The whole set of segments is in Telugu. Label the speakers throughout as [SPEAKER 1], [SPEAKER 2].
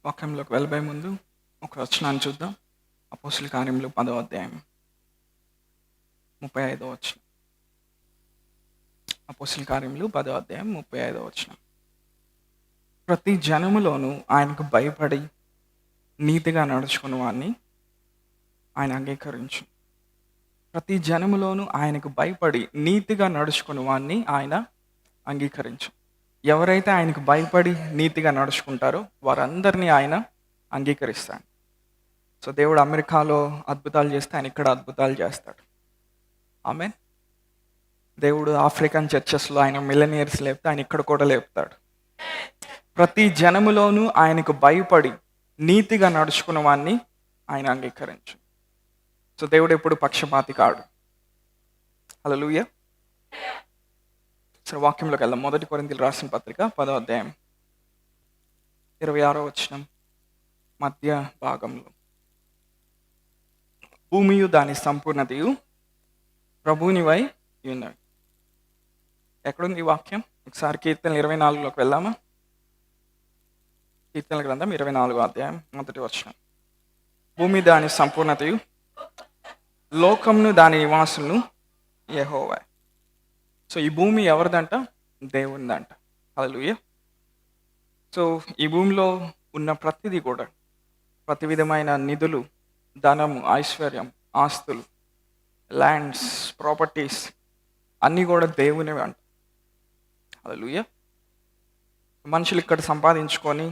[SPEAKER 1] వాక్యంలోకి వెళ్ళబోయే ముందు ఒక వచనాన్ని చూద్దాం. అపోస్తుల కార్యములు 10వ అధ్యాయం 35వ వచనం. అపోస్తుల కార్యములు 10వ అధ్యాయం 35వ వచనం. ప్రతి జనములోనూ ఆయనకు భయపడి నీతిగా నడుచుకున్న వారిని ఆయన అంగీకరించు. ప్రతి జనములోనూ ఆయనకు భయపడి నీతిగా నడుచుకున్న వారిని ఆయన అంగీకరించు. ఎవరైతే ఆయనకు భయపడి నీతిగా నడుచుకుంటారో వారందరినీ ఆయన అంగీకరిస్తాడు. సో దేవుడు అమెరికాలో అద్భుతాలు చేస్తే ఆయన ఇక్కడ అద్భుతాలు చేస్తాడు. ఆమెన్. దేవుడు ఆఫ్రికన్ చర్చెస్లో ఆయన మిలినియర్స్ లేపితే ఆయన ఇక్కడ కూడా లేపుతాడు. ప్రతి జనములోనూ ఆయనకు భయపడి నీతిగా నడుచుకున్న వాడిని ఆయన అంగీకరించు. సో దేవుడు ఎప్పుడు పక్షపాతి కాడు. హల్లెలూయా. సరే వాక్యంలోకి వెళ్దాం. 1 కొరింథీయులకు రాసిన పత్రిక 10వ అధ్యాయం 26వ వచనం మధ్య భాగంలో. భూమియు దాని సంపూర్ణతయు ప్రభువునివై ఉన్నవి. ఎక్కడుంది ఈ వాక్యం? ఒకసారి కీర్తనలు 24లోకి వెళ్దామా? కీర్తనల గ్రంథం 24వ అధ్యాయం 1వ వచనం. భూమి దాని సంపూర్ణతయు లోకమును దాని నివాసులను యెహోవా. సో ఈ భూమి ఎవరిదంట? దేవునిదంట. హల్లెలూయా. సో ఈ భూమిలో ఉన్న ప్రతిదీ కూడా, ప్రతి విధమైన నిధులు, ధనము, ఐశ్వర్యం, ఆస్తులు, ల్యాండ్స్, ప్రాపర్టీస్ అన్నీ కూడా దేవునివి అంట. హల్లెలూయా. మనుషులు ఇక్కడ సంపాదించుకొని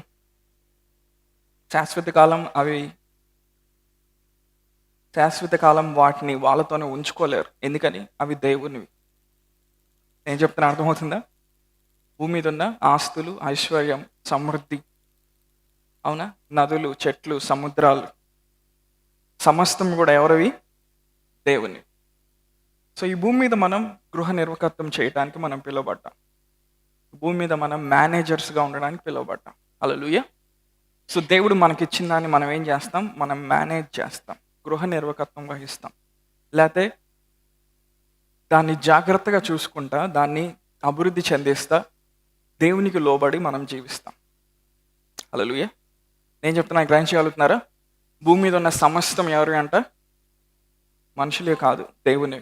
[SPEAKER 1] శాశ్వత కాలం వాటిని వాళ్ళతోనే ఉంచుకోలేరు. ఎందుకని? అవి దేవునివి. నేను చెప్తున్నా అర్థమవుతుందా? భూమి మీద ఉన్న ఆస్తులు, ఐశ్వర్యం, సమృద్ధి, అవునా, నదులు, చెట్లు, సముద్రాలు సమస్తం కూడా ఎవరివి? దేవుని. సో ఈ భూమి మీద మనం గృహ నిర్వహకత్వం చేయడానికి మనం పిలువబడ్డాం. భూమి మీద మనం మేనేజర్స్గా ఉండడానికి పిలువబడ్డాం. హల్లెలూయా. సో దేవుడు మనకిచ్చిన దాన్ని మనం ఏం చేస్తాం? మనం మేనేజ్ చేస్తాం, గృహ నిర్వహకత్వం వహిస్తాం. లేకపోతే దాన్ని జాగ్రత్తగా చూసుకుంటా, దాన్ని అభివృద్ధి చెందిస్తా, దేవునికి లోబడి మనం జీవిస్తాం. హల్లెలూయా. నేను చెప్తున్నా, గ్రహించగలుగుతున్నారా? భూమి మీద ఉన్న సమస్తం ఎవరు అంట? మనుషులే కాదు, దేవుని.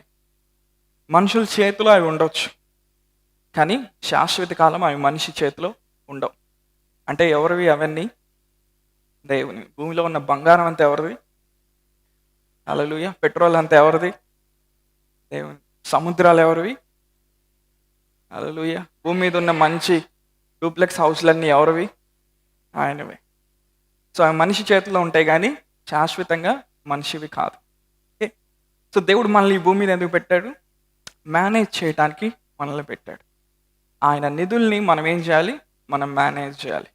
[SPEAKER 1] మనుషుల చేతిలో అవి ఉండొచ్చు, కానీ శాశ్వత కాలం అవి మనిషి చేతిలో ఉండవు. అంటే ఎవరివి అవన్నీ? దేవుని. భూమిలో ఉన్న బంగారం అంతా ఎవరిది? హల్లెలూయా. పెట్రోల్ అంతా ఎవరిది? దేవుని. సముద్రాలు ఎవరివి? హల్లెలూయా. భూమి మీద ఉన్న మంచి డూప్లెక్స్ హౌస్లన్నీ ఎవరివి? ఆయనవే. సో అవి మనిషి చేతిలో ఉంటాయి, కానీ శాశ్వతంగా మనిషివి కాదు. ఓకే. సో దేవుడు మనల్ని ఈ భూమి మీద ఎందుకు పెట్టాడు? మేనేజ్ చేయడానికి మనల్ని పెట్టాడు. ఆయన నిధుల్ని మనం ఏం చేయాలి? మనం మేనేజ్ చేయాలి.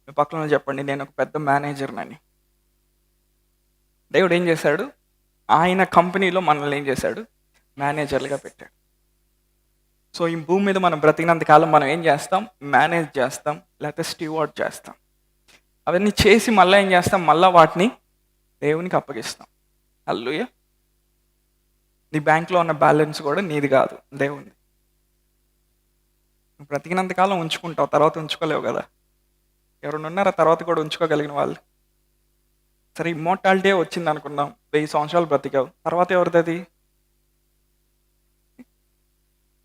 [SPEAKER 1] మీ పక్కన చెప్పండి, నేను ఒక పెద్ద మేనేజర్నని. దేవుడు ఏం చేశాడు? ఆయన కంపెనీలో మనల్ని ఏం చేశాడు? మేనేజర్లుగా పెట్టాడు. సో ఈ భూమి మీద మనం బ్రతికినంత కాలం మనం ఏం చేస్తాం? మేనేజ్ చేస్తాం, లేకపోతే స్టీవార్డ్ చేస్తాం. అవన్నీ చేసి మళ్ళీ ఏం చేస్తాం? మళ్ళీ వాటిని దేవునికి అప్పగిస్తాం. హల్లెలూయా. నీ బ్యాంక్లో ఉన్న బ్యాలెన్స్ కూడా నీది కాదు, దేవునిది. నువ్వు బ్రతికినంత కాలం ఉంచుకుంటావు, తర్వాత ఉంచుకోలేవు కదా. ఎవరైనా ఉన్నారా తర్వాత కూడా ఉంచుకోగలిగిన వాళ్ళు? సరే, ఇమ్మోర్టాలిటీ వచ్చింది అనుకుందాం, 1000 సంవత్సరాలు బ్రతికావు, తర్వాత ఎవరిది అది?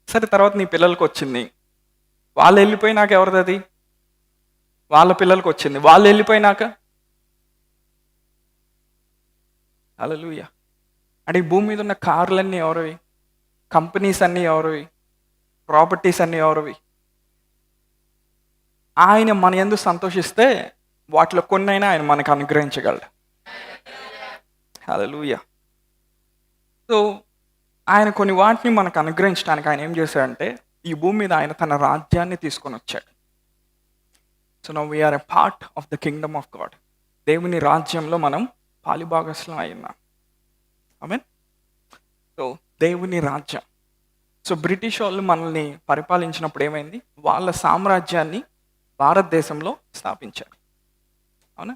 [SPEAKER 1] సరే, తర్వాత నీ పిల్లలకు వచ్చింది, వాళ్ళు వెళ్ళిపోయినాక ఎవరిది అది? వాళ్ళ పిల్లలకు వచ్చింది, వాళ్ళు వెళ్ళిపోయినాక? హల్లెలూయా. అంటే ఈ భూమి మీద ఉన్న కార్లన్నీ ఎవరివి? కంపెనీస్ అన్నీ ఎవరివి? ప్రాపర్టీస్ అన్నీ ఎవరివి? ఆయన మన యందు సంతోషిస్తే వాటిలో కొన్నైనా ఆయన మనకు అనుగ్రహించగలడు. హల్లెలూయా. సో ఆయన కొన్ని వాటిని మనకు అనుగ్రహించడానికి ఆయన ఏం చేశాడంటే, ఈ భూమి మీద ఆయన తన రాజ్యాన్ని తీసుకొని వచ్చాడు. So now we are a part of the kingdom of God. దేవుని రాజ్యంలో మనం పాలిభాగస్లం అయినాం. ఆమేన్. సో దేవుని రాజ్యం. సో బ్రిటిష్ వాళ్ళు మనల్ని పరిపాలించినప్పుడు ఏమైంది? వాళ్ళ సామ్రాజ్యాన్ని భారతదేశంలో స్థాపించారు. అవునా?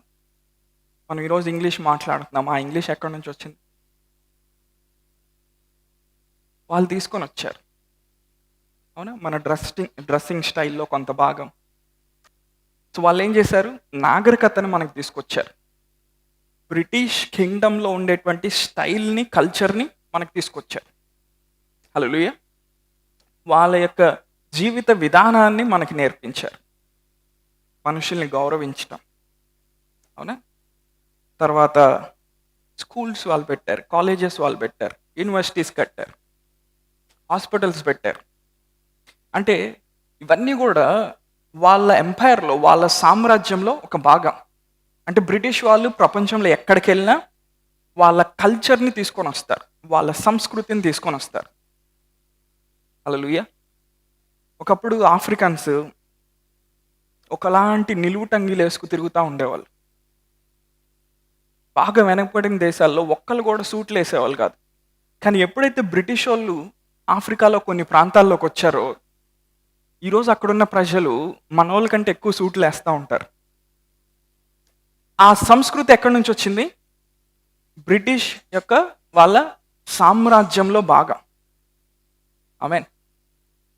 [SPEAKER 1] మనం ఈరోజు ఇంగ్లీష్ మాట్లాడుతున్నాం. ఆ ఇంగ్లీష్ ఎక్కడి నుంచి వచ్చింది? వాళ్ళు తీసుకొని వచ్చారు. అవునా? మన డ్రెస్సింగ్ స్టైల్లో కొంత భాగం, సో వాళ్ళు ఏం చేశారు? నాగరికతను మనకు తీసుకొచ్చారు. బ్రిటిష్ కింగ్డమ్‌లో ఉండేటువంటి స్టైల్‌ని, కల్చర్‌ని మనకు తీసుకొచ్చారు. హల్లెలూయా! వాళ్ళ యొక్క జీవిత విధానాన్ని మనకి నేర్పించారు. మనుషుల్ని గౌరవించటం. అవునా? తర్వాత స్కూల్స్ వాళ్ళు పెట్టారు. కాలేజెస్ వాళ్ళు పెట్టారు. యూనివర్సిటీస్ కట్టారు. హాస్పిటల్స్ పెట్టారు. అంటే ఇవన్నీ గూడా వాళ్ళ ఎంపైర్‌లో, వాళ్ళ సామ్రాజ్యంలో ఒక భాగం. అంటే బ్రిటిష్ వాళ్ళు ప్రపంచంలో ఎక్కడికెళ్ళినా వాళ్ళ కల్చర్‌ని తీసుకొనొస్తారు. వాళ్ళ సంస్కృతిని తీసుకొనొస్తారు. హల్లెలూయా! ఒకప్పుడు ఆఫ్రికన్స్ ఒకలాంటి నిలువుటంగీలేసుకు తిరుగుతా ఉండేవాళ్ళు. బాగా వెనకబడిన దేశాల్లో ఒక్కళ్ళు కూడా సూట్‌లేసేవాళ్ళు కాదు. కానీ ఎప్పుడైతే బ్రిటిషోళ్ళు ఆఫ్రికాలో కొన్ని ప్రాంతాల్లోకొచ్చారో, ఈరోజు అక్కడున్న ప్రజలు మనోళ్ళ కంటే ఎక్కువ సూట్‌లేస్తా ఉంటారు. ఆ సంస్కృతి ఎక్కడి నుంచొచ్చింది? బ్రిటిష్ యొక్క వాళ్ళ సామ్రాజ్యంలో భాగం. ఆమేన్.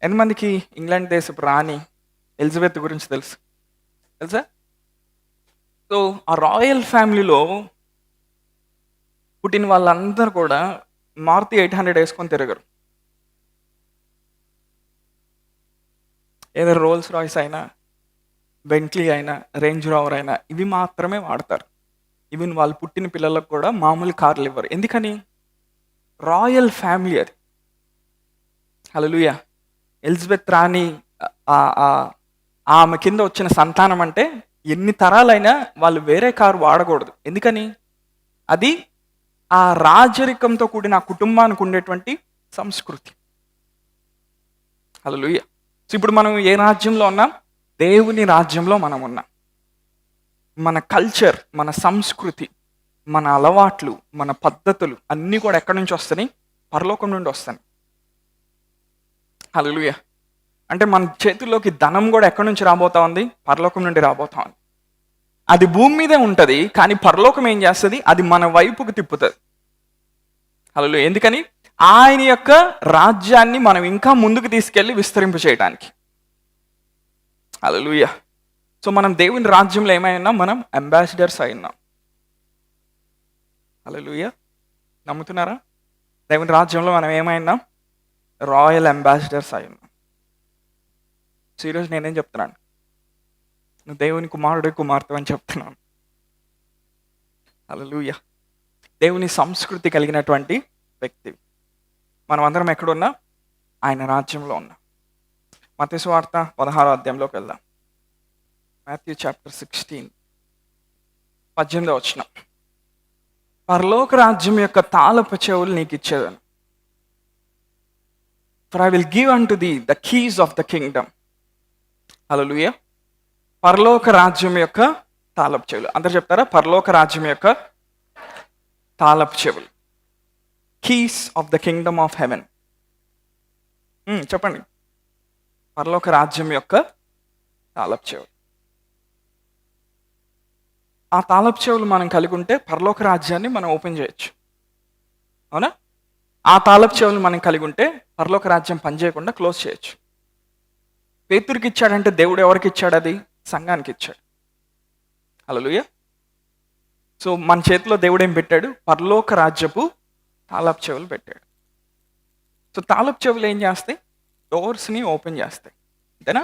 [SPEAKER 1] ఎంతమందికి ఇంగ్లాండ్ దేశపు రాణి ఎలిజబెత్ గురించి తెలుసు? తెలుసా? సో, ఆ రాయల్ ఫ్యామిలీలో పుట్టిన వాళ్ళందరూ కూడా మారుతి 800 యేసుకొని తిరగరు. ఏదో రోల్స్ రాయ్స్ అయినా, బెంట్లీ అయినా, రేంజ్ రోవర్ అయినా ఇవి మాత్రమే వాడతారు. ఈవెన్ వాళ్ళు పుట్టిన పిల్లలకు కూడా మామూలు కార్లు ఇవ్వరు. ఎందుకని? రాయల్ ఫ్యామిలీ అది. హల్లెలూయా! ఎలిజబెత్ రాణి ఆహ్, ఆహ్, ఆమె కింద వచ్చిన సంతానం అంటే ఎన్ని తరాలైనా వాళ్ళు వేరే కారు వాడకూడదు. ఎందుకని? అది ఆ రాజరికంతో కూడిన ఆ కుటుంబానికి ఉండేటువంటి సంస్కృతి. హల్లెలూయా! సో, ఇప్పుడు మనం ఏ రాజ్యంలో ఉన్నాం? దేవుని రాజ్యంలో మనం ఉన్నాం. మన కల్చర్, మన సంస్కృతి, మన అలవాట్లు, మన పద్ధతులు అన్నీ కూడా ఎక్కడి నుంచి వస్తున్నాయి? పరలోకం నుండి వస్తున్నాయి. హల్లెలూయా! అంటే మన చేతుల్లోకి ధనం కూడా ఎక్కడి నుంచి రాబోతా ఉంది? పరలోకం నుండి రాబోతా ఉంది. అది భూమి మీదే ఉంటది. కానీ పరలోకం ఏం చేస్తది? అది మన వైపుకు తిప్పుతది. హల్లెలూయా! ఎందుకని? ఆయన యొక్క రాజ్యాన్ని మనం ఇంకా ముందుకు తీసుకెళ్ళి విస్తరింప చేయడానికి. హల్లెలూయా! సో, మనం దేవుని రాజ్యంలో ఏమై ఉన్నాం? మనం అంబాసిడర్స్ అయి ఉన్నాం. హల్లెలూయా! నమ్ముతున్నారా? దేవుని రాజ్యంలో మనం ఏమై ఉన్నాం? రాయల్ అంబాసిడర్స్ అయి ఉన్నాం. సో, ఈరోజు నేనేం చెప్తున్నాను? నువ్వు దేవుని కుమారుడు, కుమార్తె అని చెప్తున్నాను. హల్లెలూయా! దేవుని సంస్కృతి కలిగినటువంటి వ్యక్తి. మనం అందరం ఎక్కడున్నాం? ఆయన రాజ్యంలో ఉన్నాం. మత్తయి సువార్త 16వ అధ్యాయంలోకి వెళ్దాం. మాథ్యూ చాప్టర్ 16 18వ వచనం. పరలోక రాజ్యం యొక్క తాళపు చెవులు నీకు ఇచ్చేదను. For I will give unto thee the keys of the kingdom. Hallelujah! పరలోక రాజ్యం యొక్క తాళపు చెవులు. అందరూ చెప్తారా? పరలోక రాజ్యం యొక్క తాళపు చెవులు. Keys of the kingdom of haven. చెప్పండి. పరలోక రాజ్యం యొక్క తాళపు చెవులు. ఆ తాళపు చెవులు మనం కలిగి ఉంటే పరలోక రాజ్యాన్ని మనం ఓపెన్ చేయొచ్చు. అవునా? ఆ తాళపు చెవులు మనం కలిగి ఉంటే పరలోక రాజ్యం పనిచేయకుండా క్లోజ్ చేయొచ్చు. పేతురుకి ఇచ్చాడంటే దేవుడు ఎవరికి ఇచ్చాడు? అది సంఘానికి ఇచ్చాడు. హల్లెలూయా! సో, మన చేతిలో దేవుడు ఏం పెట్టాడు? పరలోక రాజ్యపు తాళపు చెవులు పెట్టాడు. సో, తాళపు చెవులు ఏం చేస్తాయి? డోర్స్ని ఓపెన్ చేస్తాయి. అంతేనా?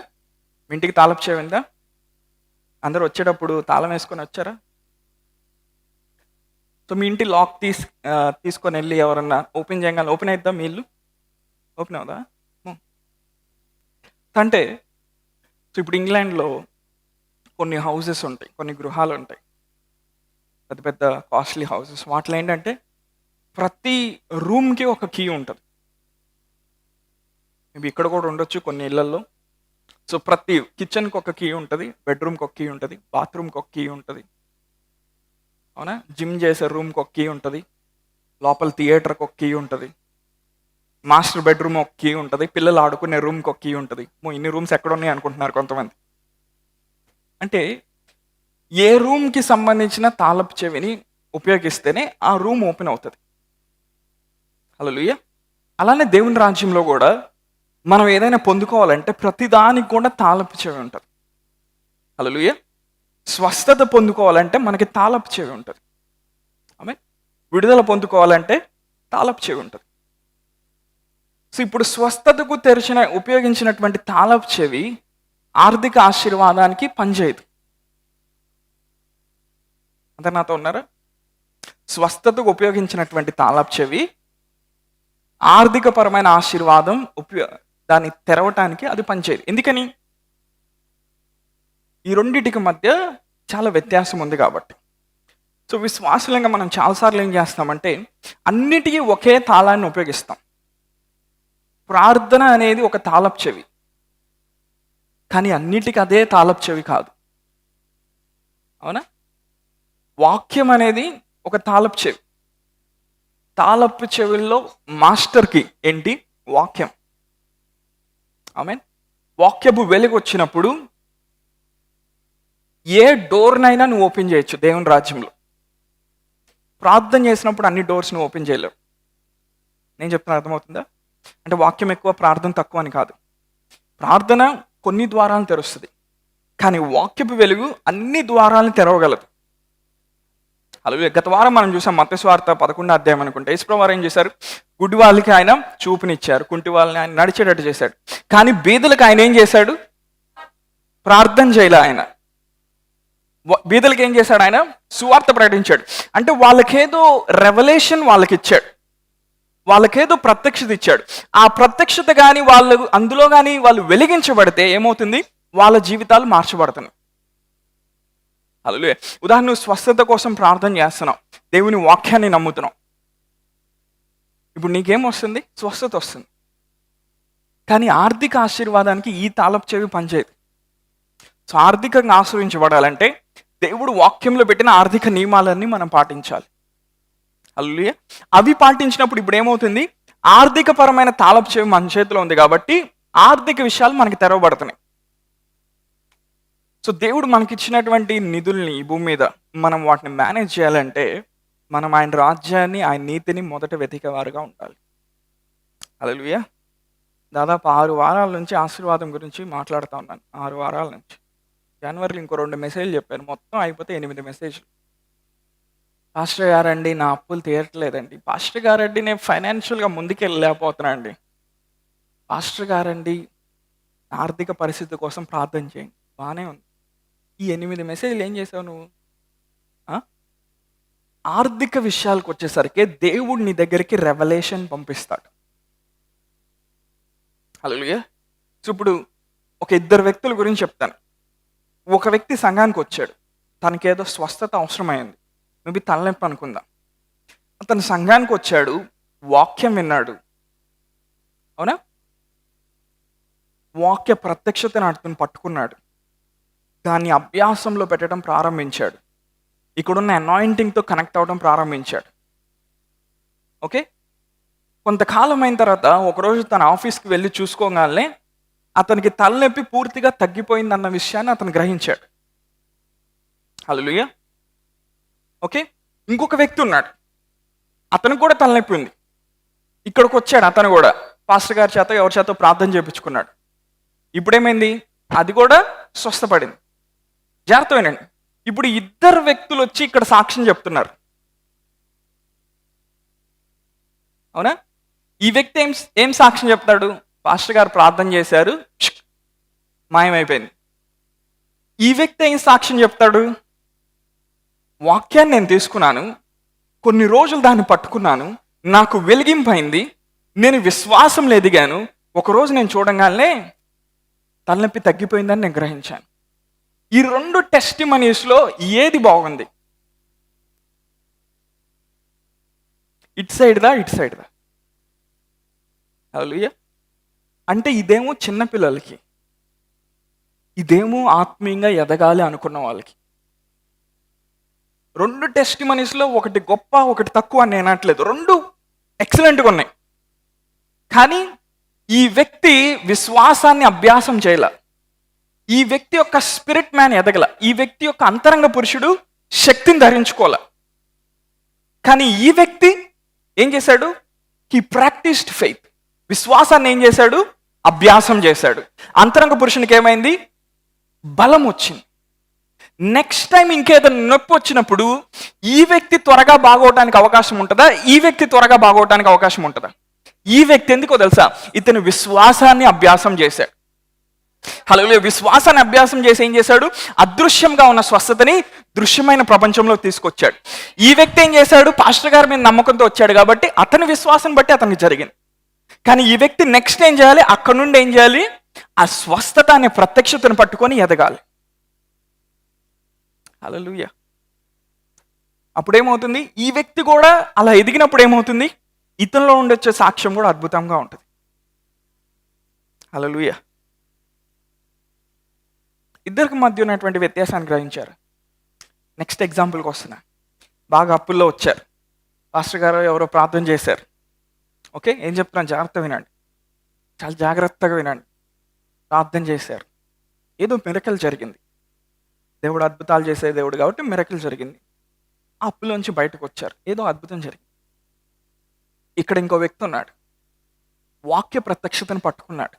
[SPEAKER 1] మీ ఇంటికి తాళపు చెవి ఉందా? అందరూ వచ్చేటప్పుడు తాళం వేసుకొని వచ్చారా? సో, మీ ఇంటి లాక్ తీసుకొని వెళ్ళి ఎవరన్నా ఓపెన్ చేయగానే ఓపెన్ అవుద్దా మీ ఇల్లు? ఓపెన్ అవుదా? అంటే సో, ఇప్పుడు ఇంగ్లాండ్‌లో కొన్ని హౌసెస్ ఉంటాయి. కొన్ని గృహాలు ఉంటాయి. పెద్ద పెద్ద కాస్ట్లీ హౌసెస్. వాటిలో ఏంటంటే ప్రతి రూమ్‌కి ఒక కీ ఉంటది. మేబీ ఇక్కడ కూడా ఉండొచ్చు కొన్ని ఇళ్లల్లో. సో, ప్రతి కిచెన్‌కి ఒక కీ ఉంటది. బెడ్‌రూమ్‌కి ఒక కీ ఉంటది. బాత్రూమ్‌కి ఒక కీ ఉంటది. అవునా? జిమ్ చేసే రూమ్‌కి ఒక కీ ఉంటది. లోపల థియేటర్‌కి ఒక కీ ఉంటది. మాస్టర్ బెడ్‌రూమ్ ఒక కీ ఉంటది. పిల్లలు ఆడుకునే రూమ్‌కి ఒక కీ ఉంటది. ఇన్ని రూమ్స్ ఎక్కడున్నాయి అనుకుంటున్నారు కొంతమంది. అంటే ఏ రూమ్‌కి సంబంధించిన తాళపు చెవిని ఉపయోగిస్తేనే ఆ రూమ్ ఓపెన్ అవుతది. హల్లెలూయా! అలానే దేవుని రాజ్యంలో కూడా మనం ఏదైనా పొందుకోవాలంటే ప్రతిదానికి కూడా తాళపు చెవి ఉంటది. హల్లెలూయా! స్వస్థత పొందుకోవాలంటే మనకి తాళపు చెవి ఉంటుంది. ఆమె విడుదల పొందుకోవాలంటే తాళపు చెవి ఉంటుంది. సో ఇప్పుడు స్వస్థతకు ఉపయోగించినటువంటి తాళపు చెవి ఆర్థిక ఆశీర్వాదానికి పనిచేయదు. అంత నాతో ఉన్నారా? స్వస్థతకు ఉపయోగించినటువంటి తాళపు చెవి ఆర్థికపరమైన ఆశీర్వాదం దాన్ని తెరవటానికి అది పనిచేయదు. ఎందుకని? ఈ రెండింటికి మధ్య చాలా వ్యత్యాసం ఉంది కాబట్టి. సో విశ్వాసంగా మనం చాలాసార్లు ఏం చేస్తామంటే అన్నిటికీ ఒకే తాళాన్ని ఉపయోగిస్తాం. ప్రార్థన అనేది ఒక తాళపు చెవి, కానీ అన్నిటికీ అదే తాళపు చెవి కాదు. అవునా? వాక్యం అనేది ఒక తాళపు చెవి. తాళపు చెవుల్లో మాస్టర్కి ఏంటి? వాక్యం. ఆమేన్. వాక్యపు వెలుగు వచ్చినప్పుడు ఏ డోర్నైనా నువ్వు ఓపెన్ చేయొచ్చు దేవుని రాజ్యంలో. ప్రార్థన చేసినప్పుడు అన్ని డోర్స్ నువ్వు ఓపెన్ చేయలేవు. నేను చెప్తున్నా అర్థమవుతుందా? అంటే వాక్యం ఎక్కువ, ప్రార్థన తక్కువ అని కాదు. ప్రార్థన కొన్ని ద్వారాలను తెరుస్తుంది, కానీ వాక్యపు వెలుగు అన్ని ద్వారాలను తెరవగలదు. అలాగే గత వారం మనం చూసాం మత్తయి సువార్త 11వ అధ్యాయం అనుకుంటే, యేసుప్రభువు వారు ఏం చేశారు? గుడ్డి వాళ్ళకి ఆయన చూపునిచ్చారు, కుంటి వాళ్ళని ఆయన నడిచేటట్టు చేశాడు. కానీ బీదలకు ఆయన ఏం చేశాడు? ప్రార్థన చేయలే. ఆయన బీదలకు ఏం చేశాడు? ఆయన సువార్త ప్రకటించాడు. అంటే వాళ్ళకేదో రెవల్యూషన్ వాళ్ళకి ఇచ్చాడు, వాళ్ళకేదో ప్రత్యక్షత ఇచ్చాడు. ఆ ప్రత్యక్షత కానీ వాళ్ళు అందులో కానీ వాళ్ళు వెలిగించబడితే ఏమవుతుంది? వాళ్ళ జీవితాలు మార్చబడుతున్నాయి. హల్లెలూయా. ఉదాహరణ, స్వస్థత కోసం ప్రార్థన చేస్తున్నావు, దేవుని వాక్యాన్ని నమ్ముతున్నావు. ఇప్పుడు నీకేం వస్తుంది? స్వస్థత వస్తుంది. కానీ ఆర్థిక ఆశీర్వాదానికి ఈ తాళపు చెవి పనిచేయదు. సో ఆర్థికంగా ఆశ్రయించబడాలంటే దేవుడు వాక్యంలో పెట్టిన ఆర్థిక నియమాలన్నీ మనం పాటించాలి. హల్లెలూయా. అవి పాటించినప్పుడు ఇప్పుడు ఏమవుతుంది? ఆర్థిక పరమైన తాళపు చెవి మన చేతిలో ఉంది కాబట్టి ఆర్థిక విషయాలు మనకి తెరవబడుతున్నాయి. సో దేవుడు మనకి ఇచ్చినటువంటి నిధుల్ని ఈ భూమి మీద మనం వాటిని మేనేజ్ చేయాలంటే మనం ఆయన రాజ్యాన్ని, ఆయన నీతిని మొదట వెతికేవారుగా ఉండాలి. హల్లెలూయా. దాదాపు 6 వారాల నుంచి ఆశీర్వాదం గురించి మాట్లాడుతూ ఉన్నాను. 6 వారాల నుంచి. జనవరిలో ఇంకో 2 మెసేజ్లు చెప్పాను, మొత్తం అయిపోతే 8 మెసేజ్లు. పాస్టర్ గారండి నా అప్పులు తీరట్లేదండి. పాస్టర్ గారండి నేను ఫైనాన్షియల్గా ముందుకెళ్ళలేకపోతున్నా అండి. పాస్టర్ గారండి ఆర్థిక పరిస్థితి కోసం ప్రార్థన చేయండి. బాగానే ఉంది. ఈ 8 మెసేజ్లు ఏం చేసావు నువ్వు? ఆర్థిక విషయాలకు వచ్చేసరికి దేవుడు నీ దగ్గరికి రెవల్యూషన్ పంపిస్తాడు. హల్లెలూయా. సో ఇప్పుడు ఒక 2 వ్యక్తుల గురించి చెప్తాను. ఒక వ్యక్తి సంఘానికి వచ్చాడు, తనకేదో స్వస్థత అవసరమైంది, మేబీ తలనొప్పి అనుకుందాం. అతను సంఘానికి వచ్చాడు, వాక్యం విన్నాడు. అవునా? వాక్య ప్రత్యక్షతను అతను పట్టుకున్నాడు, దాన్ని అభ్యాసంలో పెట్టడం ప్రారంభించాడు. ఇక్కడున్న అనాయింటింగ్తో కనెక్ట్ అవ్వడం ప్రారంభించాడు. ఓకే. కొంతకాలం అయిన తర్వాత ఒకరోజు తన ఆఫీస్కి వెళ్ళి చూసుకోగానే అతనికి తలనొప్పి పూర్తిగా తగ్గిపోయిందన్న విషయాన్ని అతను గ్రహించాడు. హల్లెలూయా. ఓకే. ఇంకొక వ్యక్తి ఉన్నాడు, అతనికి కూడా తలనొప్పి ఉంది. ఇక్కడికి వచ్చాడు, అతను కూడా పాస్టర్ గారి చేత ఎవరి చేత ప్రార్థన చేయించుకున్నాడు. ఇప్పుడేమైంది? అది కూడా స్వస్థపడింది. జాగ్రత్త వినండి. ఇప్పుడు 2 వ్యక్తులు వచ్చి ఇక్కడ సాక్ష్యం చెప్తున్నారు. అవునా? ఈ వ్యక్తి ఏం సాక్ష్యం చెప్తాడు? పాస్టర్ గారు ప్రార్థన చేశారు, మాయమైపోయింది. ఈ వ్యక్తి ఏం సాక్ష్యం చెప్తాడు? వాక్యాన్ని నేను తీసుకున్నాను, కొన్ని రోజులు దాన్ని పట్టుకున్నాను, నాకు వెలిగింపైంది, నేను విశ్వాసంలో ఎదిగాను, ఒకరోజు నేను చూడగానే తలనొప్పి తగ్గిపోయిందని నేను గ్రహించాను. ఈ 2 టెస్టిమనీస్లో ఏది బాగుంది? ఇటు సైడ్దా ఇటు సైడ్దా? హల్లెలూయా. అంటే ఇదేమో చిన్నపిల్లలకి, ఇదేమో ఆత్మీయంగా ఎదగాలి అనుకున్న వాళ్ళకి. 2 టెస్టిమనీస్లో ఒకటి గొప్ప ఒకటి తక్కువ అని నేను అనట్లేదు, 2 ఎక్సలెంట్గా ఉన్నాయి. కానీ ఈ వ్యక్తి విశ్వాసాన్ని అభ్యాసం చేయాల, ఈ వ్యక్తి యొక్క స్పిరిట్ మ్యాన్ ఎదగల, ఈ వ్యక్తి యొక్క అంతరంగ పురుషుడు శక్తిని ధరించుకోలే. కానీ ఈ వ్యక్తి ఏం చేశాడు? He practised faith. విశ్వాసాన్ని ఏం చేశాడు? అభ్యాసం చేశాడు. అంతరంగ పురుషునికి ఏమైంది? బలం వచ్చింది. నెక్స్ట్ టైం ఇంకేదైనా నొప్పి వచ్చినప్పుడు ఈ వ్యక్తి త్వరగా బాగోవటానికి అవకాశం ఉంటుందా, ఈ వ్యక్తి త్వరగా బాగోవటానికి అవకాశం ఉంటుందా? ఈ వ్యక్తి ఎందుకో తెలుసా? ఇతను విశ్వాసాన్ని అభ్యాసం చేశాడు. హల్లెలూయా. విశ్వాసాన్ని అభ్యాసం చేసి ఏం చేశాడు? అదృశ్యంగా ఉన్న స్వస్థతని దృశ్యమైన ప్రపంచంలో తీసుకొచ్చాడు. ఈ వ్యక్తి ఏం చేశాడు? పాస్టర్ గారి మీద నమ్మకంతో వచ్చాడు కాబట్టి అతని విశ్వాసం బట్టి అతనికి జరిగింది. కానీ ఈ వ్యక్తి నెక్స్ట్ ఏం చేయాలి? అక్కడ నుండి ఏం చేయాలి? ఆ స్వస్థత అనే ప్రత్యక్షతను పట్టుకొని ఎదగాలి. హల్లెలూయా. అప్పుడేమవుతుంది? ఈ వ్యక్తి కూడా అలా ఎదిగినప్పుడు ఏమవుతుంది? ఇతనిలో ఉండొచ్చే సాక్ష్యం కూడా అద్భుతంగా ఉంటుంది. హల్లెలూయా. ఇద్దరికి మధ్య ఉన్నటువంటి వ్యత్యాసాన్ని గ్రహించారు. నెక్స్ట్ ఎగ్జాంపుల్కి వస్తున్నా. బాగా అప్పుల్లో వచ్చారు. పాస్టర్ గారు ఎవరో ప్రార్థన చేశారు. ఓకే, ఏం చెప్తున్నాను జాగ్రత్త వినండి, చాలా జాగ్రత్తగా వినండి. ప్రార్థన చేశారు, ఏదో మిరకల్ జరిగింది. దేవుడు అద్భుతాలు చేసే దేవుడు కాబట్టి మిరకల్ జరిగింది. ఆ అప్పులోంచి బయటకు వచ్చారు, ఏదో అద్భుతం జరిగింది. ఇక్కడ ఇంకో వ్యక్తి ఉన్నాడు, వాక్య ప్రత్యక్షతను పట్టుకున్నాడు.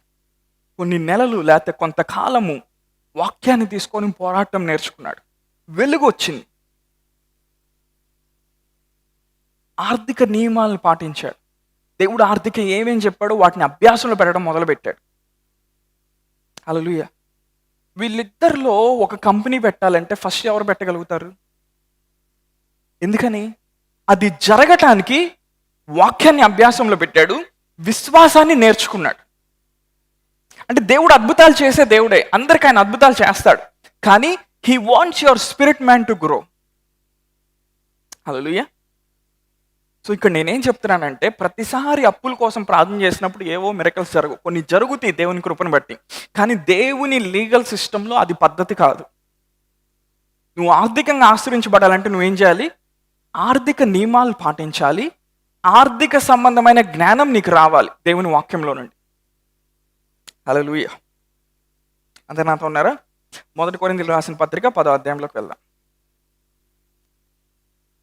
[SPEAKER 1] కొన్ని నెలలు లేకపోతే కొంతకాలము వాక్యాన్ని తీసుకొని పోరాటం నేర్చుకున్నాడు. వెలుగు వచ్చింది. ఆర్థిక నియమాలను పాటించాడు. దేవుడు ఆర్థిక ఏమేం చెప్పాడో వాటిని అభ్యాసంలో పెట్టడం మొదలుపెట్టాడు. హల్లెలూయా. వీళ్ళిద్దరిలో ఒక కంపెనీ పెట్టాలంటే ఫస్ట్ ఎవరు పెట్టగలుగుతారు? ఎందుకని? అది జరగటానికి వాక్యాన్ని అభ్యాసంలో పెట్టాడు, విశ్వాసాన్ని నేర్చుకున్నాడు. అంటే దేవుడు అద్భుతాలు చేసే దేవుడే, అందరికీ ఆయన అద్భుతాలు చేస్తాడు. కానీ he wants your spirit man to grow. Hallelujah. So ఇక్కడ నేనేం చెప్తున్నానంటే, ప్రతిసారి అప్పుల కోసం ప్రార్థన చేసినప్పుడు ఏవో మిరకల్స్ జరగవు. కొన్ని జరుగుతాయి దేవుని కృపను బట్టి. కానీ దేవుని లీగల్ సిస్టంలో అది పద్ధతి కాదు. నువ్వు ఆర్థికంగా ఆశ్రయించబడాలంటే నువ్వేం చేయాలి? ఆర్థిక నియమాలు పాటించాలి. ఆర్థిక సంబంధమైన జ్ఞానం నీకు రావాలి దేవుని వాక్యంలో నుండి. హల్లెలూయా. అంతే నాతో ఉన్నారా? 1 కొరింథీయులకు రాసిన పత్రిక 10వ అధ్యాయంలోకి వెళ్దాం.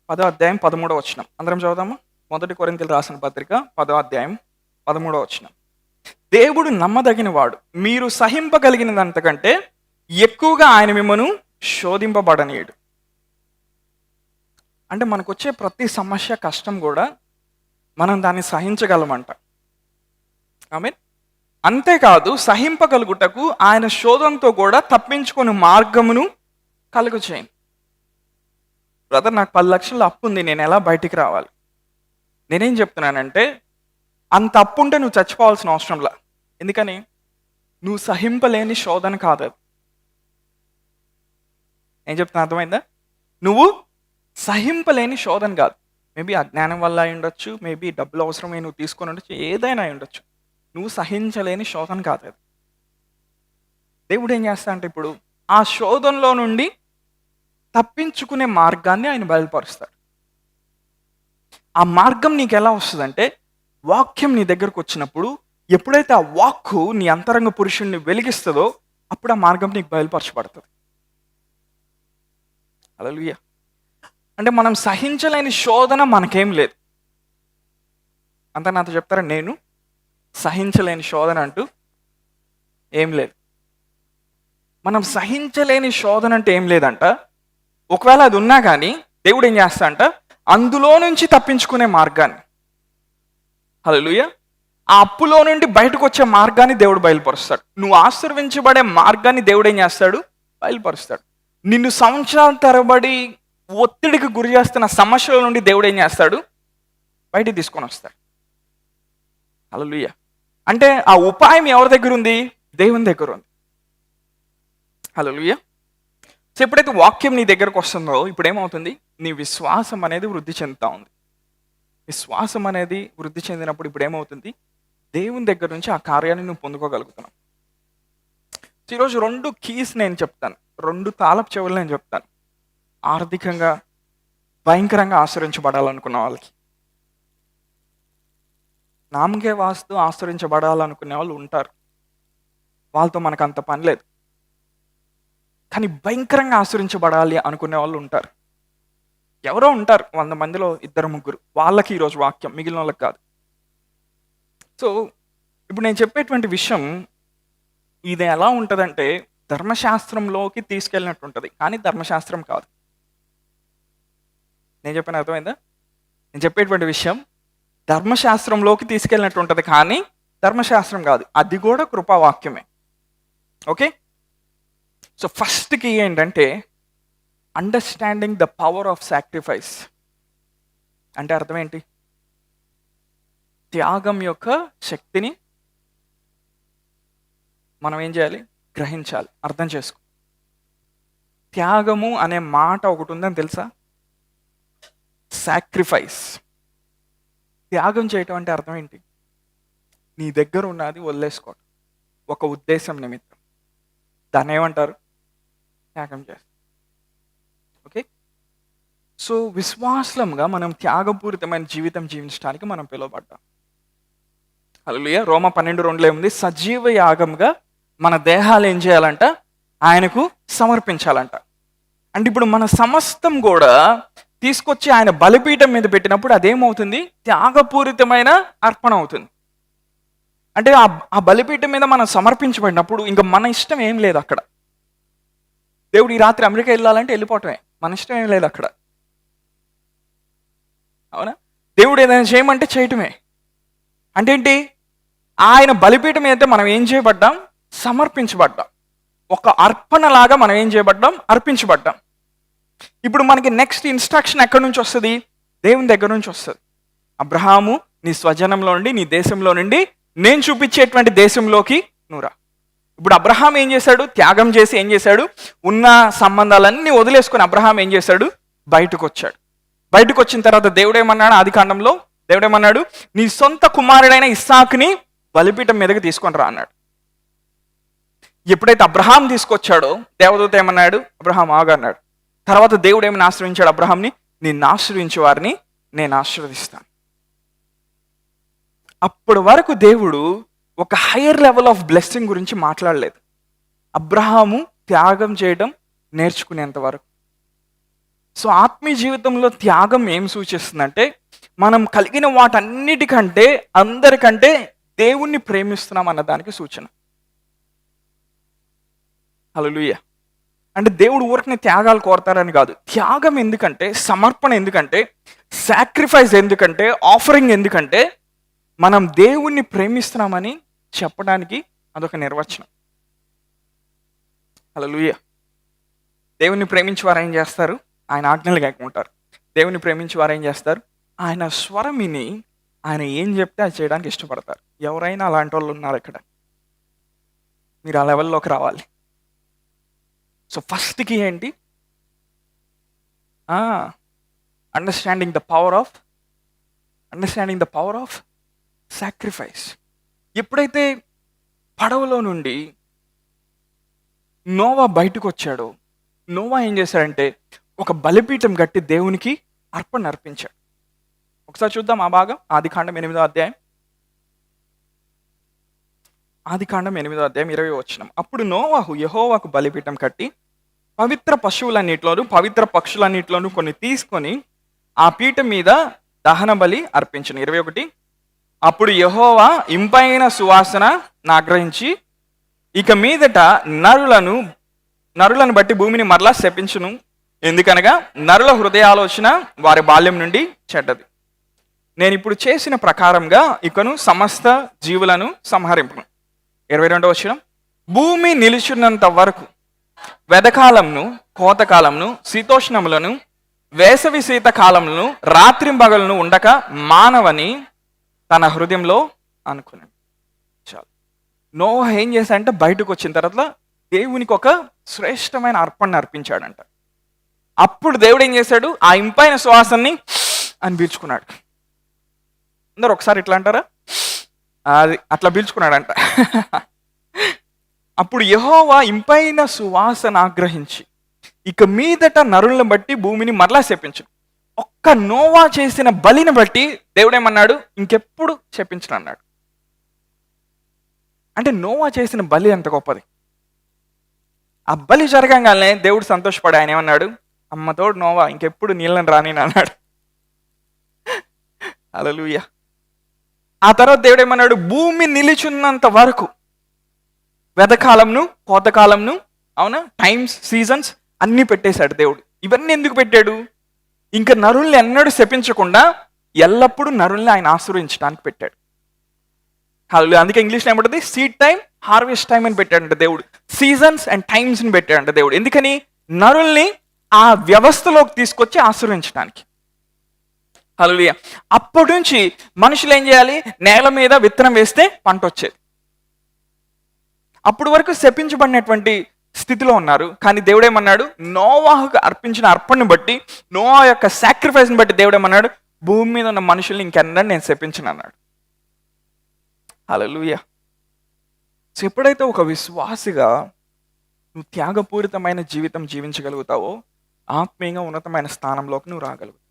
[SPEAKER 1] 10వ అధ్యాయం 13వ వచనం అందరం చదువుదాము. 1 కొరింథీయులకు రాసిన పత్రిక 10వ అధ్యాయం 13వ వచనం. దేవుడు నమ్మదగిన వాడు, మీరు సహింపగలిగినంతకంటే ఎక్కువగా ఆయన మిమ్మను శోధింపబడనీయడు. అంటే మనకు వచ్చే ప్రతి సమస్య, కష్టం కూడా మనం దాన్ని సహించగలమంట. ఆమేన్. అంతేకాదు సహింపగలుగుటకు ఆయన శోధంతో కూడా తప్పించుకొని మార్గమును కలుగు చేయండి. బ్రదర్, నాకు 10 లక్షల అప్పు ఉంది, నేను ఎలా బయటికి రావాలి? నేనేం చెప్తున్నానంటే, అంత అప్పు ఉంటే నువ్వు చచ్చిపోవాల్సిన అవసరంలా. ఎందుకని? నువ్వు సహింపలేని శోధన కాదు అది. ఏం చెప్తున్నా అర్థమైందా? నువ్వు సహింపలేని శోధన కాదు. మేబీ అజ్ఞానం వల్ల అయి ఉండొచ్చు, మేబీ డబ్బులు అవసరమై నువ్వు తీసుకొని ఉండొచ్చు, ఏదైనా అయి ఉండొచ్చు. నువ్వు సహించలేని శోధన కాదు అది. దేవుడు ఏం చేస్తా అంటే, ఇప్పుడు ఆ శోధనలో నుండి తప్పించుకునే మార్గాన్ని ఆయన బయలుపరుస్తాడు. ఆ మార్గం నీకు ఎలా వస్తుందంటే, వాక్యం నీ దగ్గరకు వచ్చినప్పుడు, ఎప్పుడైతే ఆ వాక్కు నీ అంతరంగ పురుషుణ్ణి వెలిగిస్తుందో అప్పుడు ఆ మార్గం నీకు బయలుపరచబడుతుంది. హల్లెలూయా. అంటే మనం సహించలేని శోధన మనకేం లేదు. అంతా నాతో చెప్తారా? నేను సహించలేని శోధన అంటూ ఏం లేదు. మనం సహించలేని శోధన అంటే ఏం లేదంట. ఒకవేళ అది ఉన్నా కానీ దేవుడు ఏం చేస్తా అంట, అందులో నుంచి తప్పించుకునే మార్గాన్ని, హల్లెలూయా, ఆ అప్పులో నుండి బయటకు వచ్చే మార్గాన్ని దేవుడు బయలుపరుస్తాడు. నువ్వు ఆశీర్వించబడే మార్గాన్ని దేవుడు ఏం చేస్తాడు? బయలుపరుస్తాడు. నిన్ను సంవత్సరాల తరబడి ఒత్తిడికి గురి చేస్తున్న సమస్యల నుండి దేవుడు ఏం చేస్తాడు? బయటికి తీసుకొని వస్తాడు. హల్లెలూయా. అంటే ఆ ఉపాయం ఎవరి దగ్గర ఉంది? దేవుని దగ్గర ఉంది. హల్లెలూయా. సో ఎప్పుడైతే వాక్యం నీ దగ్గరకు వస్తుందో ఇప్పుడు ఏమవుతుంది? నీ విశ్వాసం అనేది వృద్ధి చెందుతూ ఉంది. విశ్వాసం అనేది వృద్ధి చెందినప్పుడు ఇప్పుడు ఏమవుతుంది? దేవుని దగ్గర నుంచి ఆ కార్యాన్ని నువ్వు పొందుకోగలుగుతున్నావు. ఈరోజు 2 కీస్ నేను చెప్తాను, 2 తాళపు చెవులు నేను చెప్తాను. ఆర్థికంగా భయంకరంగా ఆశ్రయించబడాలనుకున్న వాళ్ళకి, నామకే వాస్తు ఆశ్రయించబడాలనుకునే వాళ్ళు ఉంటారు. వాళ్ళతో మనకు అంత పని లేదు. కానీ భయంకరంగా ఆశ్రయించబడాలి అనుకునే వాళ్ళు ఉంటారు. ఎవరో ఉంటారు 100 మందిలో 2-3 వాళ్ళకి ఈరోజు వాక్యం, మిగిలిన వాళ్ళకి కాదు. సో ఇప్పుడు నేను చెప్పేటువంటి విషయం ఇది ఎలా ఉంటుందంటే, ధర్మశాస్త్రంలోకి తీసుకెళ్ళినట్టు ఉంటుంది, కానీ ధర్మశాస్త్రం కాదు. నేను చెప్పిన అర్థమైందా? నేను చెప్పేటువంటి విషయం ధర్మశాస్త్రంలోకి తీసుకెళ్ళినట్టు ఉంటుంది, కానీ ధర్మశాస్త్రం కాదు. అది కూడా కృపావాక్యమే. ఓకే, సో ఫస్ట్కి ఏంటంటే understanding the power of sacrifice. అంటే అర్థం ఏంటి? త్యాగం యొక్క శక్తిని మనం ఏం చేయాలి? గ్రహించాలి, అర్థం చేసుకో. త్యాగము అనే మాట ఒకటి ఉందని తెలుసా? సాక్రిఫైస్. త్యాగం చేయటం అంటే అర్థం ఏంటి? నీ దగ్గర ఉన్నది వదిలేసుకోవటం ఒక ఉద్దేశం నిమిత్తం. దాన్ని ఏమంటారు? త్యాగం చేస్తాం. ఓకే, సో విశ్వాసంగా మనం త్యాగపూరితమైన జీవితం జీవించడానికి మనం పిలువబడ్డాం. హల్లెలూయా. రోమా 12:2 ఏముంది? సజీవ యాగంగా మన దేహాలు ఏం చేయాలంట? ఆయనకు సమర్పించాలంట. అంటే ఇప్పుడు మన సమస్తం కూడా తీసుకొచ్చి ఆయన బలిపీఠం మీద పెట్టినప్పుడు అదేమవుతుంది? త్యాగపూరితమైన అర్పణ అవుతుంది. అంటే ఆ బలిపీఠం మీద మనం సమర్పించబడినప్పుడు ఇంకా మన ఇష్టం ఏం లేదు అక్కడ. దేవుడు ఈ రాత్రి అమెరికా వెళ్ళాలంటే వెళ్ళిపోవటమే, మన ఇష్టం ఏం లేదు అక్కడ. అవునా? దేవుడు ఏదైనా చేయమంటే చేయటమే. అంటే ఏంటి? ఆయన బలిపీఠం అయితే మనం ఏం చేయబడ్డాం? సమర్పించబడ్డాం. ఒక అర్పణలాగా మనం ఏం చేయబడ్డాం? అర్పించబడ్డాం. ఇప్పుడు మనకి నెక్స్ట్ ఇన్స్ట్రక్షన్ ఎక్కడి నుంచి వస్తుంది? దేవుని దగ్గర నుంచి వస్తుంది. అబ్రహాము, నీ స్వజనంలో నుండి, నీ దేశంలో నుండి నేను చూపించేటువంటి దేశంలోకి నువ్వు రా. ఇప్పుడు అబ్రహాం ఏం చేశాడు? త్యాగం చేసి ఏం చేశాడు? ఉన్న సంబంధాలన్నీ వదిలేసుకొని అబ్రహాం ఏం చేశాడు? బయటకు వచ్చాడు. బయటకు వచ్చిన తర్వాత దేవుడు ఏమన్నాడు? ఆదికాండంలో దేవుడు ఏమన్నాడు? నీ సొంత కుమారుడైన ఇస్సాకుని బలిపీఠం మీదకి తీసుకొని రా అన్నాడు. ఎప్పుడైతే అబ్రహాం తీసుకొచ్చాడో దేవదూత ఏమన్నాడు? అబ్రహాం ఆగు అన్నాడు. తర్వాత దేవుడు ఏమని ఆశ్రయించాడు అబ్రహాంని? నిన్ను ఆశ్రయించే వారిని నేను ఆశీర్వదిస్తాను. అప్పటి వరకు దేవుడు ఒక హైయర్ లెవెల్ ఆఫ్ బ్లెస్సింగ్ గురించి మాట్లాడలేదు. అబ్రహాము త్యాగం చేయడం నేర్చుకునేంత వరకు. సో ఆత్మీయ జీవితంలో త్యాగం ఏం సూచిస్తుందంటే మనం కలిగిన వాటన్నిటికంటే అందరికంటే దేవుణ్ణి ప్రేమిస్తున్నాం అన్న దానికి సూచన. హల్లెలూయా. అంటే దేవుడు ఊరికనే త్యాగాలు కోరతారని కాదు. త్యాగం ఎందుకంటే, సమర్పణ ఎందుకంటే, సాక్రిఫైస్ ఎందుకంటే, ఆఫరింగ్ ఎందుకంటే మనం దేవుణ్ణి ప్రేమిస్తున్నామని చెప్పడానికి అదొక నిర్వచనం. హల్లెలూయా. దేవుణ్ణి ప్రేమించి వారు ఏం చేస్తారు? ఆయన ఆజ్ఞలు గాకుంటారు. దేవుని ప్రేమించి వారు ఏం చేస్తారు? ఆయన స్వరం విని ఆయన ఏం చెప్తే అది చేయడానికి ఇష్టపడతారు. ఎవరైనా అలాంటి వాళ్ళు ఉన్నారు ఇక్కడ. మీరు ఆ లెవెల్లోకి రావాలి. సో ఫస్ట్కి ఏంటి? Understanding the power of sacrifice. ఎప్పుడైతే పడవలో నుండి నోవా బయటకు వచ్చాడో, నోవా ఏం చేశాడంటే ఒక బలిపీఠం కట్టి దేవునికి అర్పణ అర్పించాడు. ఒకసారి చూద్దాం ఆ భాగం. ఆదికాండం 8వ అధ్యాయం. ఆదికాండం 8వ అధ్యాయం 20వ వచనం. అప్పుడు నోవాహు యెహోవాకు బలిపీఠం కట్టి పవిత్ర పశువులన్నిటిలోను పవిత్ర పక్షులన్నిటిలోను కొన్ని తీసుకొని ఆ పీఠం మీద దహన బలి అర్పించను. 21. అప్పుడు యెహోవా ఇంపైన సువాసన ఆగ్రహించి ఇక మీదట నరులను బట్టి భూమిని మరలా శపించును. ఎందుకనగా నరుల హృదయాలోచన వారి బాల్యం నుండి చెడ్డది. నేను ఇప్పుడు చేసిన ప్రకారంగా ఇకను సమస్త జీవులను సంహరింపును. 22వ వచనం. భూమి నిలుచున్నంత వరకు వెదకాలంను కోతకాలంను శీతోష్ణములను వేసవి శీతకాలంను రాత్రింబగలను ఉండక మానవని తన హృదయంలో అనుకున్నాడు. చాలు. నోవా ఏం చేశాడంటే బయటకు వచ్చిన తర్వాత దేవునికి ఒక శ్రేష్టమైన అర్పణ అర్పించాడంట. అప్పుడు దేవుడు ఏం చేశాడు? ఆ ఇంపైన శ్వాసని అని పీల్చుకున్నాడు. అందరు ఒకసారి ఇట్లా అంటారా? అది అట్లా పీల్చుకున్నాడంట. అప్పుడు యెహోవా ఇంపైన సువాసన ఆగ్రహించి ఇక మీదట నరులను బట్టి భూమిని మరలా శపించు. ఒక్క నోవా చేసిన బలిని బట్టి దేవుడు ఏమన్నాడు? ఇంకెప్పుడు శపించను అన్నాడు. అంటే నోవా చేసిన బలి ఎంత గొప్పది. ఆ బలి జరగంగానే దేవుడు సంతోషపడి ఆయన ఏమన్నాడు? అమ్మతోడు నోవా ఇంకెప్పుడు నీళ్ళని రాని అన్నాడు. హల్లెలూయా. ఆ తర్వాత దేవుడు ఏమన్నాడు? భూమి నిలిచున్నంత వరకు వెదకాలంను కోతకాలంను అవునా? టైమ్స్, సీజన్స్ అన్నీ పెట్టేశాడు దేవుడు. ఇవన్నీ ఎందుకు పెట్టాడు? ఇంకా నరుల్ని ఎన్నడూ శపించకుండా ఎల్లప్పుడూ నరుల్ని ఆయన ఆశీర్వదించడానికి పెట్టాడు. అందుకే ఇంగ్లీష్లో ఏమంటుంది? సీడ్ టైం, హార్వెస్ట్ టైం అని పెట్టాడంట దేవుడు. సీజన్స్ అండ్ టైమ్స్ని పెట్టాడంట దేవుడు. ఎందుకని? నరుల్ని ఆ వ్యవస్థలోకి తీసుకొచ్చి ఆశీర్వదించడానికి. హల్లెలూయా. అప్పటి నుంచి మనుషులు ఏం చేయాలి? నేల మీద విత్తనం వేస్తే పంట వచ్చేది. అప్పటి వరకు శపించబడినటువంటి స్థితిలో ఉన్నారు. కానీ దేవుడు ఏమన్నాడు? నోవాహుకు అర్పించిన అర్పణను బట్టి, నోవా యొక్క సాక్రిఫైస్ని బట్టి దేవుడు ఏమన్నాడు? భూమి మీద ఉన్న మనుషుల్ని ఇంకెన్నడూ నేను శపించను అన్నాడు. హల్లెలూయా. సో ఎప్పుడైతే ఒక విశ్వాసిగా నువ్వు త్యాగపూరితమైన జీవితం జీవించగలుగుతావో, ఆత్మీయంగా ఉన్నతమైన స్థానంలోకి నువ్వు రాగలుగుతావు.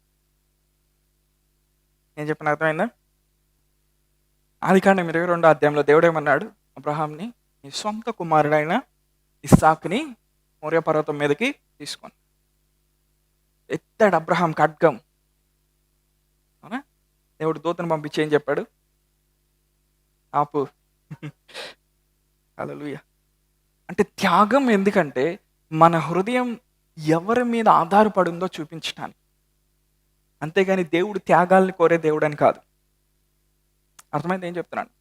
[SPEAKER 1] నేను చెప్పిన అర్థమైందా? ఆదికాండం 22వ అధ్యాయంలో దేవుడు ఏమన్నాడు? అబ్రహాంని, నీ సొంత కుమారుడైన ఇస్సాకుని మోరియా పర్వతం మీదకి తీసుకొని ఎత్తాడు. అబ్రహాం ఖడ్గం. అవునా? దేవుడు దూతను పంపించి ఏం చెప్పాడు? ఆపు. హల్లెలూయా. అంటే త్యాగం ఎందుకంటే మన హృదయం ఎవరి మీద ఆధారపడిందో చూపించడానికి. అంతేగాని దేవుడు త్యాగాల్ని కోరే దేవుడు అని కాదు. అర్థమైంది ఏం చెప్తున్నాను?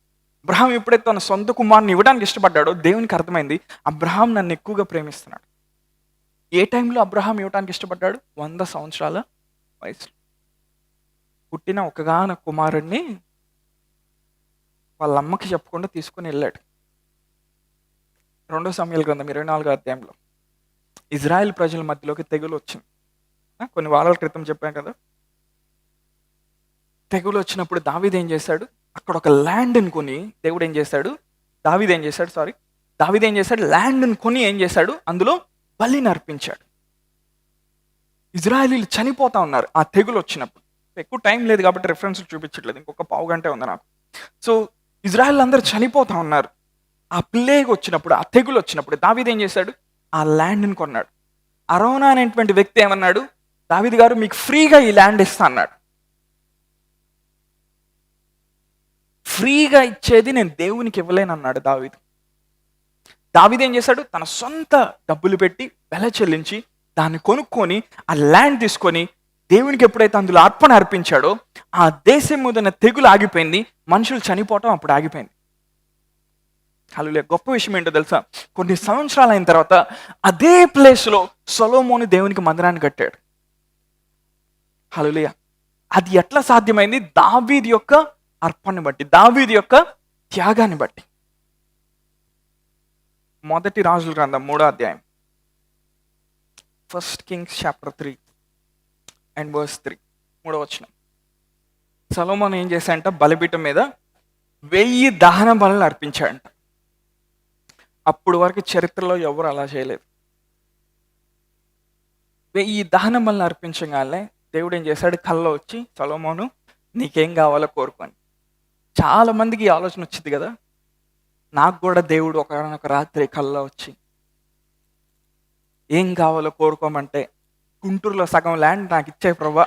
[SPEAKER 1] అబ్రహాం ఎప్పుడైతే తన సొంత కుమారుని ఇవ్వడానికి ఇష్టపడ్డాడో దేవునికి అర్థమైంది అబ్రహాం నన్ను ఎక్కువగా ప్రేమిస్తున్నాడు. ఏ టైంలో అబ్రహాం ఇవ్వడానికి ఇష్టపడ్డాడు? 100 సంవత్సరాల వయసులో పుట్టిన ఒకగాన కుమారుణ్ణి వాళ్ళ అమ్మకి చెప్పకుండా తీసుకుని వెళ్ళాడు. 2 సమూయేలు గ్రంథం 24వ అధ్యాయంలో ఇజ్రాయెల్ ప్రజల మధ్యలోకి తెగులు వచ్చింది. కొన్ని వారాల క్రితం చెప్పాను కదా. తెగులు వచ్చినప్పుడు దావీదు ఏం చేశాడు? అక్కడ ఒక ల్యాండ్ని కొని దేవుడు ఏం చేశాడు? దావీదు ఏం చేశాడు? ల్యాండ్ని కొని ఏం చేశాడు? అందులో బలిని అర్పించాడు. ఇజ్రాయేలీలు చనిపోతా ఉన్నారు ఆ తెగులు వచ్చినప్పుడు. ఎక్కువ టైం లేదు కాబట్టి రెఫరెన్స్ చూపించట్లేదు, ఇంకొక పావు గంటే ఉంది నాకు. సో ఇజ్రాయేల్ అందరూ చనిపోతా ఉన్నారు. ఆ ప్లేగ్ వచ్చినప్పుడు, ఆ తెగులు వచ్చినప్పుడు దావీదు ఏం చేశాడు? ఆ ల్యాండ్ని కొన్నాడు. అరోనా అనేటువంటి వ్యక్తి ఏమన్నాడు? దావీదు గారు మీకు ఫ్రీగా ఈ ల్యాండ్ ఇస్తా అన్నాడు. ఫ్రీగా ఇచ్చేది నేను దేవునికి ఇవ్వలేను అన్నాడు దావీదు. దావీదు ఏం చేశాడు? తన సొంత డబ్బులు పెట్టి వెల చెల్లించి దాన్ని కొనుక్కొని ఆ ల్యాండ్ తీసుకొని దేవునికి ఎప్పుడైతే అందులో అర్పణ అర్పించాడో ఆ దేశం మీద తెగులు ఆగిపోయింది. మనుషులు చనిపోవటం అప్పుడు ఆగిపోయింది. హల్లెలూయా. గొప్ప విషయం ఏంటో తెలుసా? కొన్ని సంవత్సరాలు అయిన తర్వాత అదే ప్లేస్లో సొలొమోను దేవునికి మందిరాన్ని కట్టాడు. హల్లెలూయా. అది ఎట్లా సాధ్యమైంది? దావీదు యొక్క అర్పణని బట్టి, దావీదు యొక్క త్యాగాన్ని బట్టి. 1 రాజుల గ్రంథం 3వ అధ్యాయం, 1 Kings chapter 3 and verse 3, 3వ వచనం. సొలొమోను ఏం చేశాడంట? బలిపీఠం మీద 1000 దహన బలులు అర్పించాడంట. అప్పుడు వరకు చరిత్రలో ఎవరు అలా చేయలేదు. 1000 దహన బలులు అర్పించగానే దేవుడు ఏం చేశాడు? కల్లో వచ్చి, సొలొమోను నీకేం కావాలో కోరుకొని. చాలా మందికి ఈ ఆలోచన వచ్చింది కదా. నాకు కూడా దేవుడు ఒక రాత్రి కల్లో వచ్చి ఏం కావాలో కోరుకోమంటే, గుంటూరులో సగం ల్యాండ్ నాకు ఇచ్చే ప్రభా,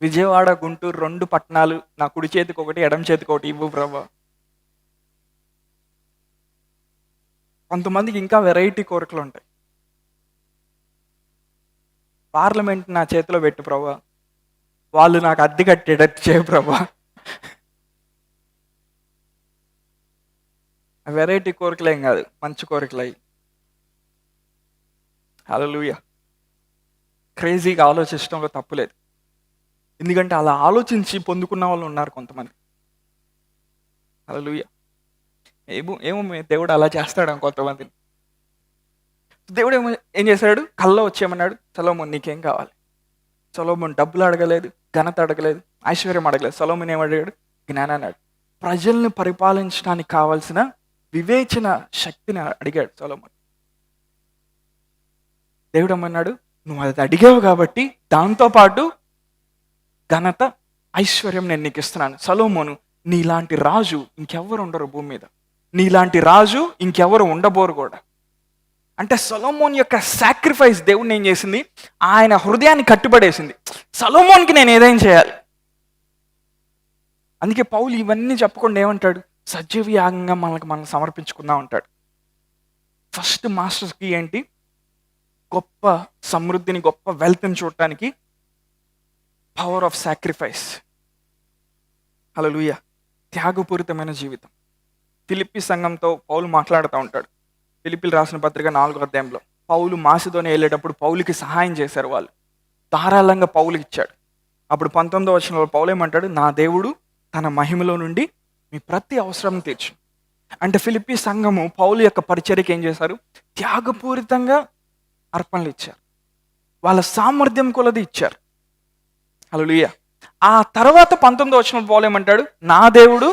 [SPEAKER 1] విజయవాడ గుంటూరు 2 పట్టణాలు నా కుడి చేతికి ఒకటి ఎడమ చేతికి ఒకటి ఇవ్వు ప్రభా. కొంతమందికి ఇంకా వెరైటీ కోరికలు ఉంటాయి. పార్లమెంట్ నా చేతిలో పెట్టు ప్రభా, వాళ్ళు నాకు అద్దె కట్టేటట్టు చేయ ప్రభా. వెరైటీ కోరికలేం కాదు, మంచి కోరికలు అయ్యి. హల్లెలూయా. క్రేజీగా ఆలోచించడంలో తప్పులేదు. ఎందుకంటే అలా ఆలోచించి పొందుకున్న వాళ్ళు ఉన్నారు కొంతమంది. హల్లెలూయా. ఏమో దేవుడు అలా చేస్తాడు కొంతమందిని. దేవుడు ఏం చేశాడు? కల్లో వచ్చేయమన్నాడు, సొలొమోను నీకేం కావాలి? సొలొమోను డబ్బులు అడగలేదు, ఘనత అడగలేదు, ఐశ్వర్యం అడగలేదు. సొలొమోను ఏమడిగాడు? జ్ఞానాన్ని అడిగాడు. ప్రజల్ని పరిపాలించడానికి కావాల్సిన వివేచన శక్తిని అడిగాడు సొలొమోను. దేవుడు ఏమన్నాడు? నువ్వు అది అడిగావు కాబట్టి దాంతోపాటు ఘనత, ఐశ్వర్యం నేను నీకు ఇస్తున్నాను. సొలొమోను, నీలాంటి రాజు ఇంకెవరు ఉండరు భూమి మీద, నీలాంటి రాజు ఇంకెవరు ఉండబోరు కూడా. అంటే సొలొమోన్ యొక్క సాక్రిఫైస్ దేవుడిని ఏం చేసింది? ఆయన హృదయాన్ని కట్టుబడేసింది. సొలొమోన్కి నేను ఏదైనా చేయాలి. అందుకే పౌలు ఇవన్నీ చెప్పకుండా ఏమంటాడు? సజీవ యాగంగా మనం సమర్పించుకుందాం అంటాడు. ఫస్ట్ మాస్టర్స్కి ఏంటి? గొప్ప సమృద్ధిని, గొప్ప వెల్త్ని చూడటానికి పవర్ ఆఫ్ సాక్రిఫైస్. హల్లెలూయా. త్యాగపూరితమైన జీవితం. ఫిలిప్పీ సంఘంతో పౌలు మాట్లాడుతూ ఉంటాడు. ఫిలిప్పీలు రాసిన పత్రిక 4వ అధ్యాయంలో పౌలు మాసిదోనియా వెళ్ళేటప్పుడు పౌలుకి సహాయం చేశారు వాళ్ళు. ధారాళంగా పౌలుకి ఇచ్చాడు. అప్పుడు 19వ వచనంలో పౌలు ఏమంటాడు? నా దేవుడు తన మహిమలో నుండి మీ ప్రతి అవసరం తీర్చు. అంటే ఫిలిప్పీ సంఘము పౌలు యొక్క పరిచర్యకి ఏం చేశారు? త్యాగపూరితంగా అర్పణలు ఇచ్చారు. వాళ్ళ సామర్థ్యం కొలది ఇచ్చారు. హల్లెలూయా. ఆ తర్వాత 19వ వచనంలో పౌలు ఏమంటాడు? నా దేవుడు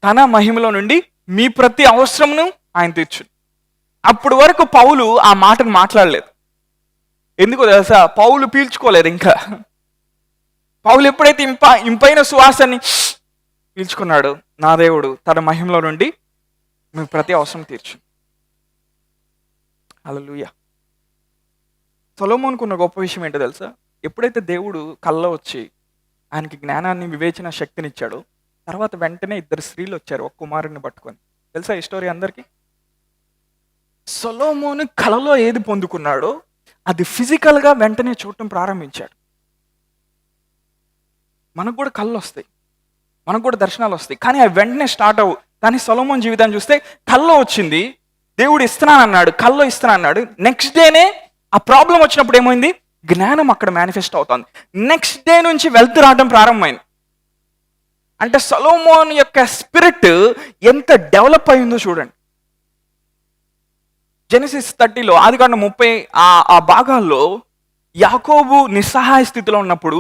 [SPEAKER 1] తన మహిమలో నుండి మీ ప్రతి అవసరమును ఆయన తీర్చు. అప్పటి వరకు పౌలు ఆ మాటను మాట్లాడలేదు. ఎందుకో తెలుసా? పౌలు పీల్చుకోలేదు ఇంకా. పౌలు ఎప్పుడైతే ఇంపైన సువాసనని పీల్చుకున్నాడు, నా దేవుడు తన మహిమలో నుండి మీకు ప్రతి అవసరం తీర్చు. హల్లెలూయా. సొలొమోనుకున్న గొప్ప విషయం ఏంటో తెలుసా? ఎప్పుడైతే దేవుడు కల్లో వచ్చి ఆయనకి జ్ఞానాన్ని, వివేచన శక్తిని ఇచ్చాడో, తర్వాత వెంటనే 2 స్త్రీలు వచ్చారు ఒక కుమారుడిని పట్టుకొని. తెలుసా ఈ స్టోరీ అందరికీ? సొలొమోను కలలో ఏది పొందుకున్నాడో అది ఫిజికల్గా వెంటనే చూడటం ప్రారంభించాడు. మనకు కూడా కళ్ళు వస్తాయి, మనకు కూడా దర్శనాలు వస్తాయి, కానీ అవి వెంటనే స్టార్ట్ అవ్వు. కానీ సొలొమోను జీవితాన్ని చూస్తే కల్లో వచ్చింది, దేవుడు ఇస్తున్నానన్నాడు, కల్లో ఇస్తున్నానన్నాడు. నెక్స్ట్ డేనే ఆ ప్రాబ్లం వచ్చినప్పుడు ఏమైంది? జ్ఞానం అక్కడ మేనిఫెస్ట్ అవుతుంది. నెక్స్ట్ డే నుంచి వెల్త్ రావడం ప్రారంభమైంది. అంటే సొలొమోను యొక్క స్పిరిట్ ఎంత డెవలప్ అయిందో చూడండి. జెనసిస్ 30లో, ఆదికాండం 30 ఆ భాగాల్లో యాకోబు నిస్సహాయ స్థితిలో ఉన్నప్పుడు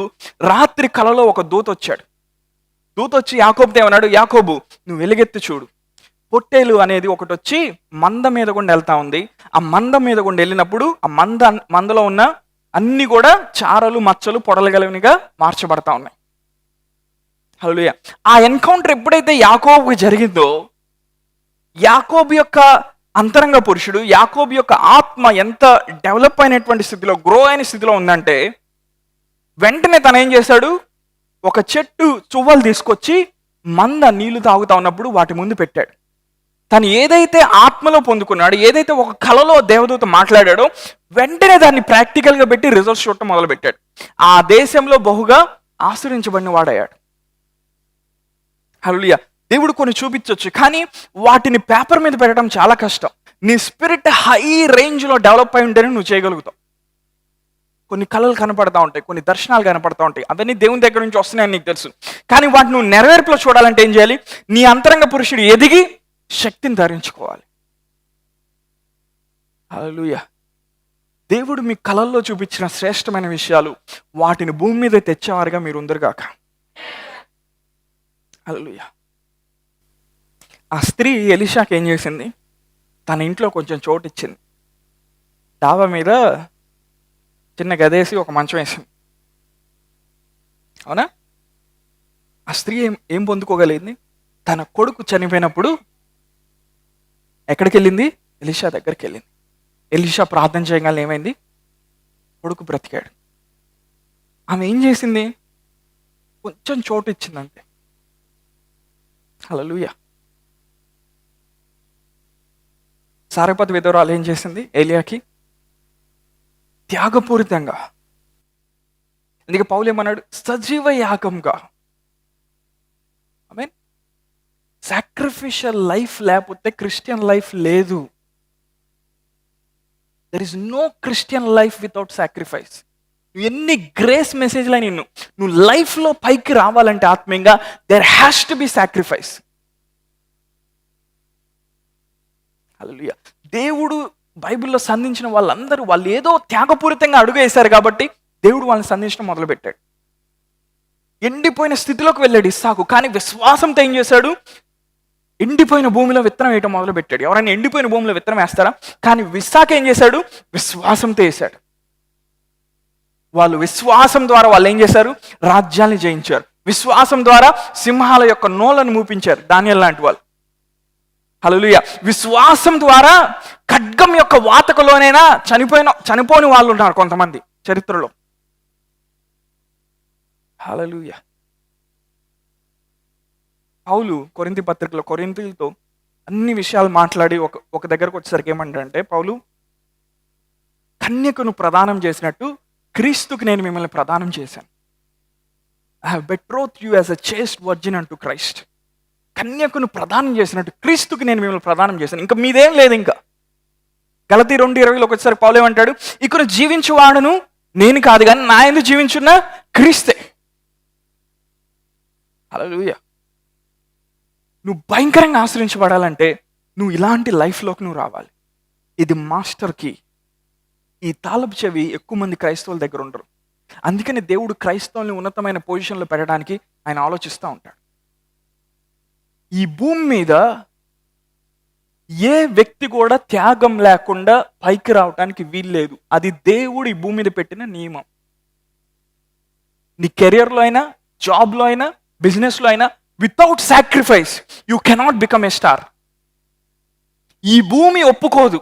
[SPEAKER 1] రాత్రి కలలో ఒక దూత వచ్చాడు. దూత వచ్చి యాకోబుతో ఏమన్నాడు? యాకోబు, నువ్వు వెలుగెత్తి చూడు, పొట్టేలు అనేది ఒకటి వచ్చి మంద మీద గుండా వెళ్తా ఉంది. ఆ మంద మీద గుండా వెళ్ళినప్పుడు ఆ మందలో ఉన్న అన్ని కూడా చారలు, మచ్చలు, పొడలగలివినిగా మార్చబడతా ఉన్నాయి. హల్లెలూయా. ఆ ఎన్కౌంటర్ ఎప్పుడైతే యాకోబుకి జరిగిందో, యాకోబు యొక్క అంతరంగ పురుషుడు, యాకోబు యొక్క ఆత్మ ఎంత డెవలప్ అయినటువంటి స్థితిలో, గ్రో అయిన స్థితిలో ఉందంటే, వెంటనే తను ఏం చేశాడు? ఒక చెట్టు చువ్వలు తీసుకొచ్చి మంద నీళ్లు తాగుతా ఉన్నప్పుడు వాటి ముందు పెట్టాడు. తను ఏదైతే ఆత్మలో పొందుకున్నాడో, ఏదైతే ఒక కలలో దేవదూత మాట్లాడాడో, వెంటనే దాన్ని ప్రాక్టికల్గా పెట్టి రిజల్ట్స్ చూడటం మొదలుపెట్టాడు. ఆ దేశంలో బహుగా ఆశ్రయించబడిన వాడయ్యాడు. హల్లెలూయా. దేవుడు కొన్ని చూపించవచ్చు, కానీ వాటిని పేపర్ మీద పెట్టడం చాలా కష్టం. నీ స్పిరిట్ హై రేంజ్లో డెవలప్ అయి ఉంటేనే నువ్వు చేయగలుగుతావు. కొన్ని కళలు కనపడతా ఉంటాయి, కొన్ని దర్శనాలు కనపడతా ఉంటాయి, అవన్నీ దేవుని దగ్గర నుంచి వస్తున్నాయని నీకు తెలుసు. కానీ వాటిని నువ్వు నెరవేర్పులో చూడాలంటే ఏం చేయాలి? నీ అంతరంగ పురుషుడు ఎదిగి శక్తిని ధరించుకోవాలి. హల్లెలూయా. దేవుడు మీ కళల్లో చూపించిన శ్రేష్టమైన విషయాలు, వాటిని భూమి మీద తెచ్చేవారుగా మీరు ఉందరుగాక. హల్లెలూయా. ఆ స్త్రీ ఎలీషాకి ఏం చేసింది? తన ఇంట్లో కొంచెం చోటు ఇచ్చింది. డాబా మీద చిన్న గదేసి ఒక మంచం వేసింది. అవునా? ఆ స్త్రీ ఏం పొందుకోగలిగింది? తన కొడుకు చనిపోయినప్పుడు ఎక్కడికి వెళ్ళింది? ఎలీషా దగ్గరికి వెళ్ళింది. ఎలీషా ప్రార్థన చేయగానే ఏమైంది? కొడుకు బ్రతికాడు. ఆమె ఏం చేసింది? కొంచెం చోటు ఇచ్చిందంటే. హల్లెలూయా. సారెపతు విధవరాలు ఏం చేసింది? ఏలియాకి త్యాగపూరితంగా. అందుకే పౌలు ఏమన్నాడు? సజీవ యాగంగా. ఆమేన్. సాక్రిఫిషియల్ లైఫ్ లేకపోతే క్రిస్టియన్ లైఫ్ లేదు. There is no Christian life without sacrifice. నువ్వు ఎన్ని గ్రేస్ మెసేజ్లు అని నువ్వు లైఫ్లో పైకి రావాలంటే ఆత్మీయంగా there has to be sacrifice. Hallelujah. దేవుడు బైబిల్లో సంధించిన వాళ్ళందరూ వాళ్ళు ఏదో త్యాగపూరితంగా అడుగు వేశారు కాబట్టి దేవుడు వాళ్ళని సంధించడం మొదలుపెట్టాడు. ఎండిపోయిన స్థితిలోకి వెళ్ళాడు ఇస్సాకు, కానీ విశ్వాసంతో ఏం చేశాడు? ఎండిపోయిన భూమిలో విత్తనం వేయటం మొదలు పెట్టాడు. ఎవరైనా ఎండిపోయిన భూమిలో విత్తనం వేస్తారా? కానీ ఇస్సాకు ఏం చేశాడు? విశ్వాసంతో వేశాడు. వాళ్ళు విశ్వాసం ద్వారా వాళ్ళు ఏం చేశారు? రాజ్యాన్ని జయించారు. విశ్వాసం ద్వారా సింహాల యొక్క నోలను మూపించారు దానియేలు లాంటి వాళ్ళు. హల్లెలూయా. విశ్వాసం ద్వారా ఖడ్గం యొక్క వాతకలోనైనా చనిపోని వాళ్ళు ఉన్నారు కొంతమంది చరిత్రలో. హల్లెలూయా. పౌలు కొరింథీ పత్రికలో కొరింథీలతో అన్ని విషయాలు మాట్లాడి ఒక దగ్గరకు వచ్చేసరికి ఏమంటాడంటే, పౌలు కన్యకను ప్రదానం చేసినట్టు క్రీస్తుకి నేను మిమ్మల్ని ప్రదానం చేశాను. I have betroth you as a చేస్ట్ virgin అంటూ క్రైస్ట్. కన్యకను ప్రదానం చేసినట్టు క్రీస్తుకి నేను మిమ్మల్ని ప్రదానం చేశాను. ఇంకా మీదేం లేదు. ఇంకా గలతీ 2:20 వచ్చేసరికి పౌలు ఏమంటాడు, ఇక్కడ జీవించువాడును నేను కాదు కానీ నా యందు జీవించున్న క్రీస్తే. హల్లెలూయా. నువ్వు భయంకరంగా ఆశ్రయించబడాలంటే నువ్వు ఇలాంటి లైఫ్లోకి నువ్వు రావాలి. ఇది మాస్టర్ కీ. ఈ తాళపు చెవి ఎక్కువ మంది క్రైస్తవుల దగ్గర ఉండరు. అందుకని దేవుడు క్రైస్తవుల్ని ఉన్నతమైన పొజిషన్లో పెట్టడానికి ఆయన ఆలోచిస్తూ ఉంటాడు. ఈ భూమి మీద ఏ వ్యక్తి కూడా త్యాగం లేకుండా పైకి రావడానికి వీల్లేదు. అది దేవుడు ఈ భూమి మీద పెట్టిన నియమం. నీ కెరియర్లో అయినా, జాబ్లో అయినా, బిజినెస్లో అయినా, without sacrifice you cannot become a star. ఈ భూమి ఒప్పుకోదు.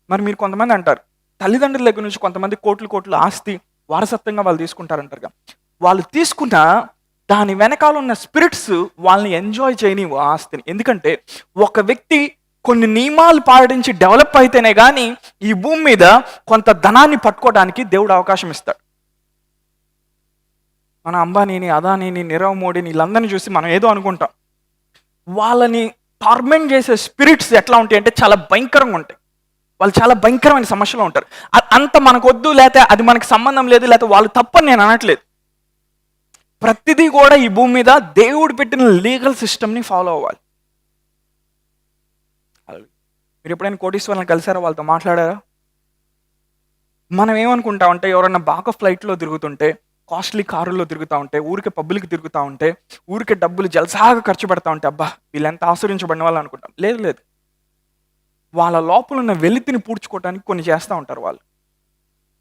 [SPEAKER 1] మరి మీరు కొంతమంది అంటారు, తల్లిదండ్రుల దగ్గర నుంచి కొంతమంది కోట్లు ఆస్తి వారసత్వంగా వాళ్ళు తీసుకుంటారంటారుగా. వాళ్ళు తీసుకున్న దాని వెనకాల ఉన్న స్పిరిట్స్ వాళ్ళని ఎంజాయ్ చేయనివ్వు ఆ ఆస్తిని. ఎందుకంటే ఒక వ్యక్తి కొన్ని నియమాలు పాటించి డెవలప్ అయితేనే కానీ ఈ భూమి మీద కొంత ధనాన్ని పట్టుకోవడానికి దేవుడు అవకాశం ఇస్తాడు. మన అంబానీని, అదానీని, నీరవ్ మోడీని వీళ్ళందరినీ చూసి మనం ఏదో అనుకుంటాం. వాళ్ళని టార్మెంట్ చేసే స్పిరిట్స్ ఎట్లా ఉంటాయి అంటే చాలా భయంకరంగా ఉంటాయి. వాళ్ళు చాలా భయంకరమైన సమస్యలో ఉంటారు. అంత మనకు వద్దు, లేకపోతే అది మనకు సంబంధం లేదు, లేకపోతే వాళ్ళు తప్పని నేను అనట్లేదు. ప్రతిదీ కూడా ఈ భూమి మీద దేవుడు పెట్టిన లీగల్ సిస్టమ్ని ఫాలో అవ్వాలి. మీరు ఎప్పుడైనా కోటీశ్వరులను కలిసారా? వాళ్ళతో మాట్లాడారా? మనం ఏమనుకుంటామంటే ఎవరన్నా బాగా ఫ్లైట్లో తిరుగుతుంటే, కాస్ట్లీ కారుల్లో తిరుగుతూ ఉంటే, ఊరికే పబ్బులకి తిరుగుతూ ఉంటే, ఊరికే డబ్బులు జలసాగా ఖర్చు పెడతా ఉంటే, అబ్బా వీళ్ళెంత ఆశ్రయించబడిన వాళ్ళు అనుకుంటాం. లేదు. వాళ్ళ లోపల ఉన్న వెలితిని పూడ్చుకోవడానికి కొన్ని చేస్తూ ఉంటారు.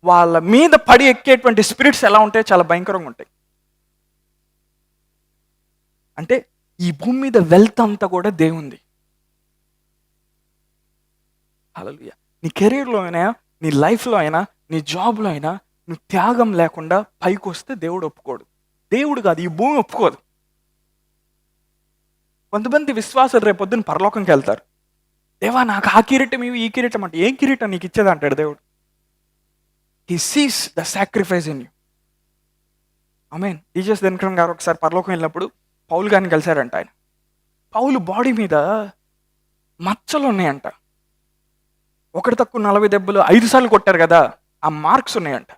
[SPEAKER 1] వాళ్ళ మీద పడి ఎక్కేటువంటి స్పిరిట్స్ ఎలా ఉంటాయి? చాలా భయంకరంగా ఉంటాయి. అంటే ఈ భూమి మీద వెల్త్ అంతా కూడా దేవుంది. హల్లెలూయా. నీ కెరీర్లో అయినా, నీ లైఫ్లో అయినా, నీ జాబ్లో అయినా నువ్వు త్యాగం లేకుండా పైకి వస్తే దేవుడు ఒప్పుకోడు. దేవుడు కాదు, ఈ భూమి ఒప్పుకోదు. కొంతమంది విశ్వాసాలు రేపొద్దున పరలోకంకి వెళ్తారు. దేవా నాకు ఆ కిరీటం ఇవి, ఈ కిరీటం అంటే, ఏం కిరీటం నీకు ఇచ్చేది అంటాడు దేవుడు. He sees the sacrifice in you. Amen. టీజెస్ దినకరన్ గారు ఒకసారి పరలోకం వెళ్ళినప్పుడు పౌలు గారిని కలిశారంట. ఆయన పౌలు బాడీ మీద మచ్చలు ఉన్నాయంట. ఒకటి తక్కువ 40 దెబ్బలు 5 సార్లు కొట్టారు కదా, ఆ మార్క్స్ ఉన్నాయంట.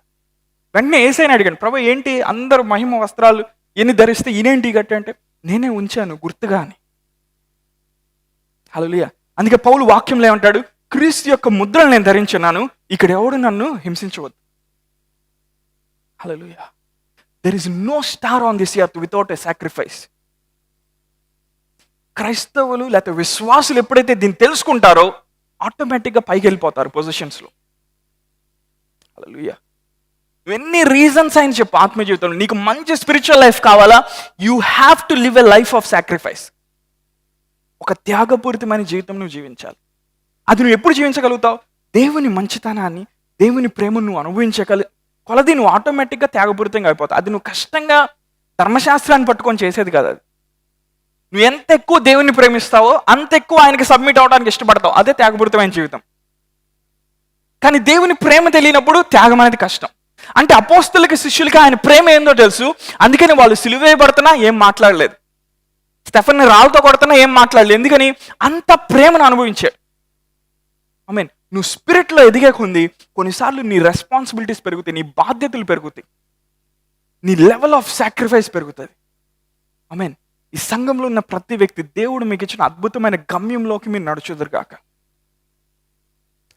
[SPEAKER 1] వెంటనే యేసయ్యని అడిగాను, ప్రభు ఏంటి అందరు మహిమ వస్త్రాలు ఎన్ని ధరిస్తే ఈయనేంటి గట్టి అంటే, నేనే ఉంచాను గుర్తుగా అని. హల్లెలూయా. అందుకే పౌలు వాక్యంలో ఏమంటాడు, క్రీస్తు యొక్క ముద్రలు నేను ధరించున్నాను, ఇక్కడ ఎవడు నన్ను హింసించవద్దు. Hallelujah. There is no star on this earth without a sacrifice. క్రైస్తవులు లేకపోతే విశ్వాసులు ఎప్పుడైతే దీన్ని తెలుసుకుంటారో ఆటోమేటిక్గా పైకి వెళ్ళిపోతారు పొజిషన్స్లో. హల్లెలూయా. ఎన్ని రీజన్స్ ఆయన చెప్పు ఆత్మీయ జీవితంలో నీకు మంచి స్పిరిచువల్ లైఫ్ కావాలా, you have to live a life of sacrifice. ఒక త్యాగపూరితమైన జీవితం నువ్వు జీవించాలి. అది నువ్వు ఎప్పుడు జీవించగలుగుతావు? దేవుని మంచితనాన్ని, దేవుని ప్రేమను నువ్వు కొలది నువ్వు ఆటోమేటిక్గా త్యాగపూరితంగా అయిపోతావు. అది నువ్వు కష్టంగా ధర్మశాస్త్రాన్ని పట్టుకొని చేసేది కాదు. అది నువ్వు ఎంత ఎక్కువ దేవుని ప్రేమిస్తావో అంత ఎక్కువ ఆయనకి సబ్మిట్ అవడానికి ఇష్టపడతావు. అదే త్యాగపూరితమైన జీవితం. కానీ దేవుని ప్రేమ తెలియనప్పుడు త్యాగం అనేది కష్టం. అంటే అపోస్తలుకి శిష్యులకి ఆయన ప్రేమ ఏందో తెలుసు, అందుకని వాళ్ళు సిలువ వేయబడుతున్నా ఏం మాట్లాడలేదు, స్టెఫన్ని రాళ్ళతో కొడుతున్నా ఏం మాట్లాడలేదు. ఎందుకని? అంత ప్రేమను అనుభవించాడు. ఆమేన్. నువ్వు స్పిరిట్లో ఎదిగే కొంది కొన్నిసార్లు నీ రెస్పాన్సిబిలిటీస్ పెరుగుతాయి, నీ బాధ్యతలు పెరుగుతాయి, నీ లెవెల్ ఆఫ్ సాక్రిఫైస్ పెరుగుతుంది. ఆమేన్. ఈ సంఘంలో ఉన్న ప్రతి వ్యక్తి దేవుడు మీకు ఇచ్చిన అద్భుతమైన గమ్యంలోకి మీరు నడుచుదురు గాక.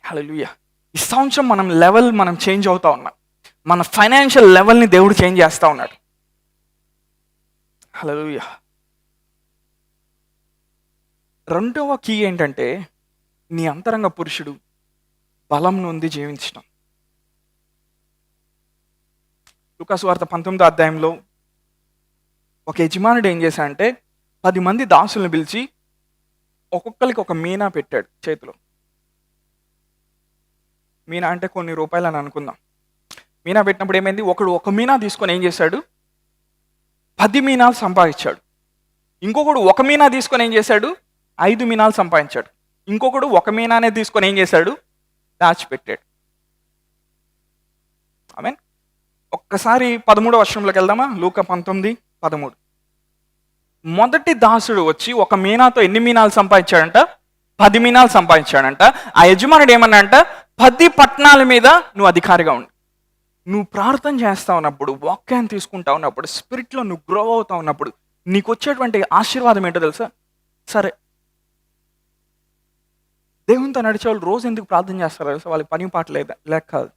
[SPEAKER 1] హల్లెలూయా. ఈ సంవత్సరం మనం చేంజ్ అవుతా ఉన్నాం. మన ఫైనాన్షియల్ లెవెల్ని దేవుడు చేంజ్ చేస్తూ ఉన్నాడు. హల్లెలూయా. రెండవ కీ ఏంటంటే నీ అంతరంగ పురుషుడు బలం నొంది జీవించడం. లూకాసు వార్త 19వ అధ్యాయంలో ఒక యజమానుడు ఏం చేశాడంటే 10 మంది దాసులను పిలిచి ఒక్కొక్కరికి ఒక మీనా పెట్టాడు చేతిలో. మీనా అంటే కొన్ని రూపాయలు అని అనుకుందాం. మీనా పెట్టినప్పుడు ఏమైంది, ఒకడు ఒక మీనా తీసుకొని ఏం చేశాడు, 10 మీనాలు సంపాదించాడు. ఇంకొకడు ఒక మీనా తీసుకొని ఏం చేశాడు? 5 మీనాలు సంపాదించాడు. ఇంకొకడు ఒక మీనానే తీసుకొని ఏం చేశాడు? దాచిపెట్టాడు. ఆమేన్. ఒక్కసారి 13వ వచనంలోకి వెళ్దామా? లూకా 19:13. మొదటి దాసుడు వచ్చి ఒక మీనాతో ఎన్ని మీనాలు సంపాదించాడంట? 10 మీనాలు సంపాదించాడంట. ఆ యజమానుడు ఏమన్నాడంట? 10 పట్టణాల మీద నువ్వు అధికారిగా ఉండు. నువ్వు ప్రార్థన చేస్తా ఉన్నప్పుడు, వాక్యాన్ని తీసుకుంటా ఉన్నప్పుడు, స్పిరిట్లో నువ్వు గ్రో అవుతా ఉన్నప్పుడు నీకు వచ్చేటువంటి ఆశీర్వాదం ఏంటో తెలుసా? సరే, దేవునితో నడిచే వాళ్ళు రోజు ఎందుకు ప్రార్థన చేస్తారు తెలుసా? వాళ్ళకి పని పాట లేక కాదు.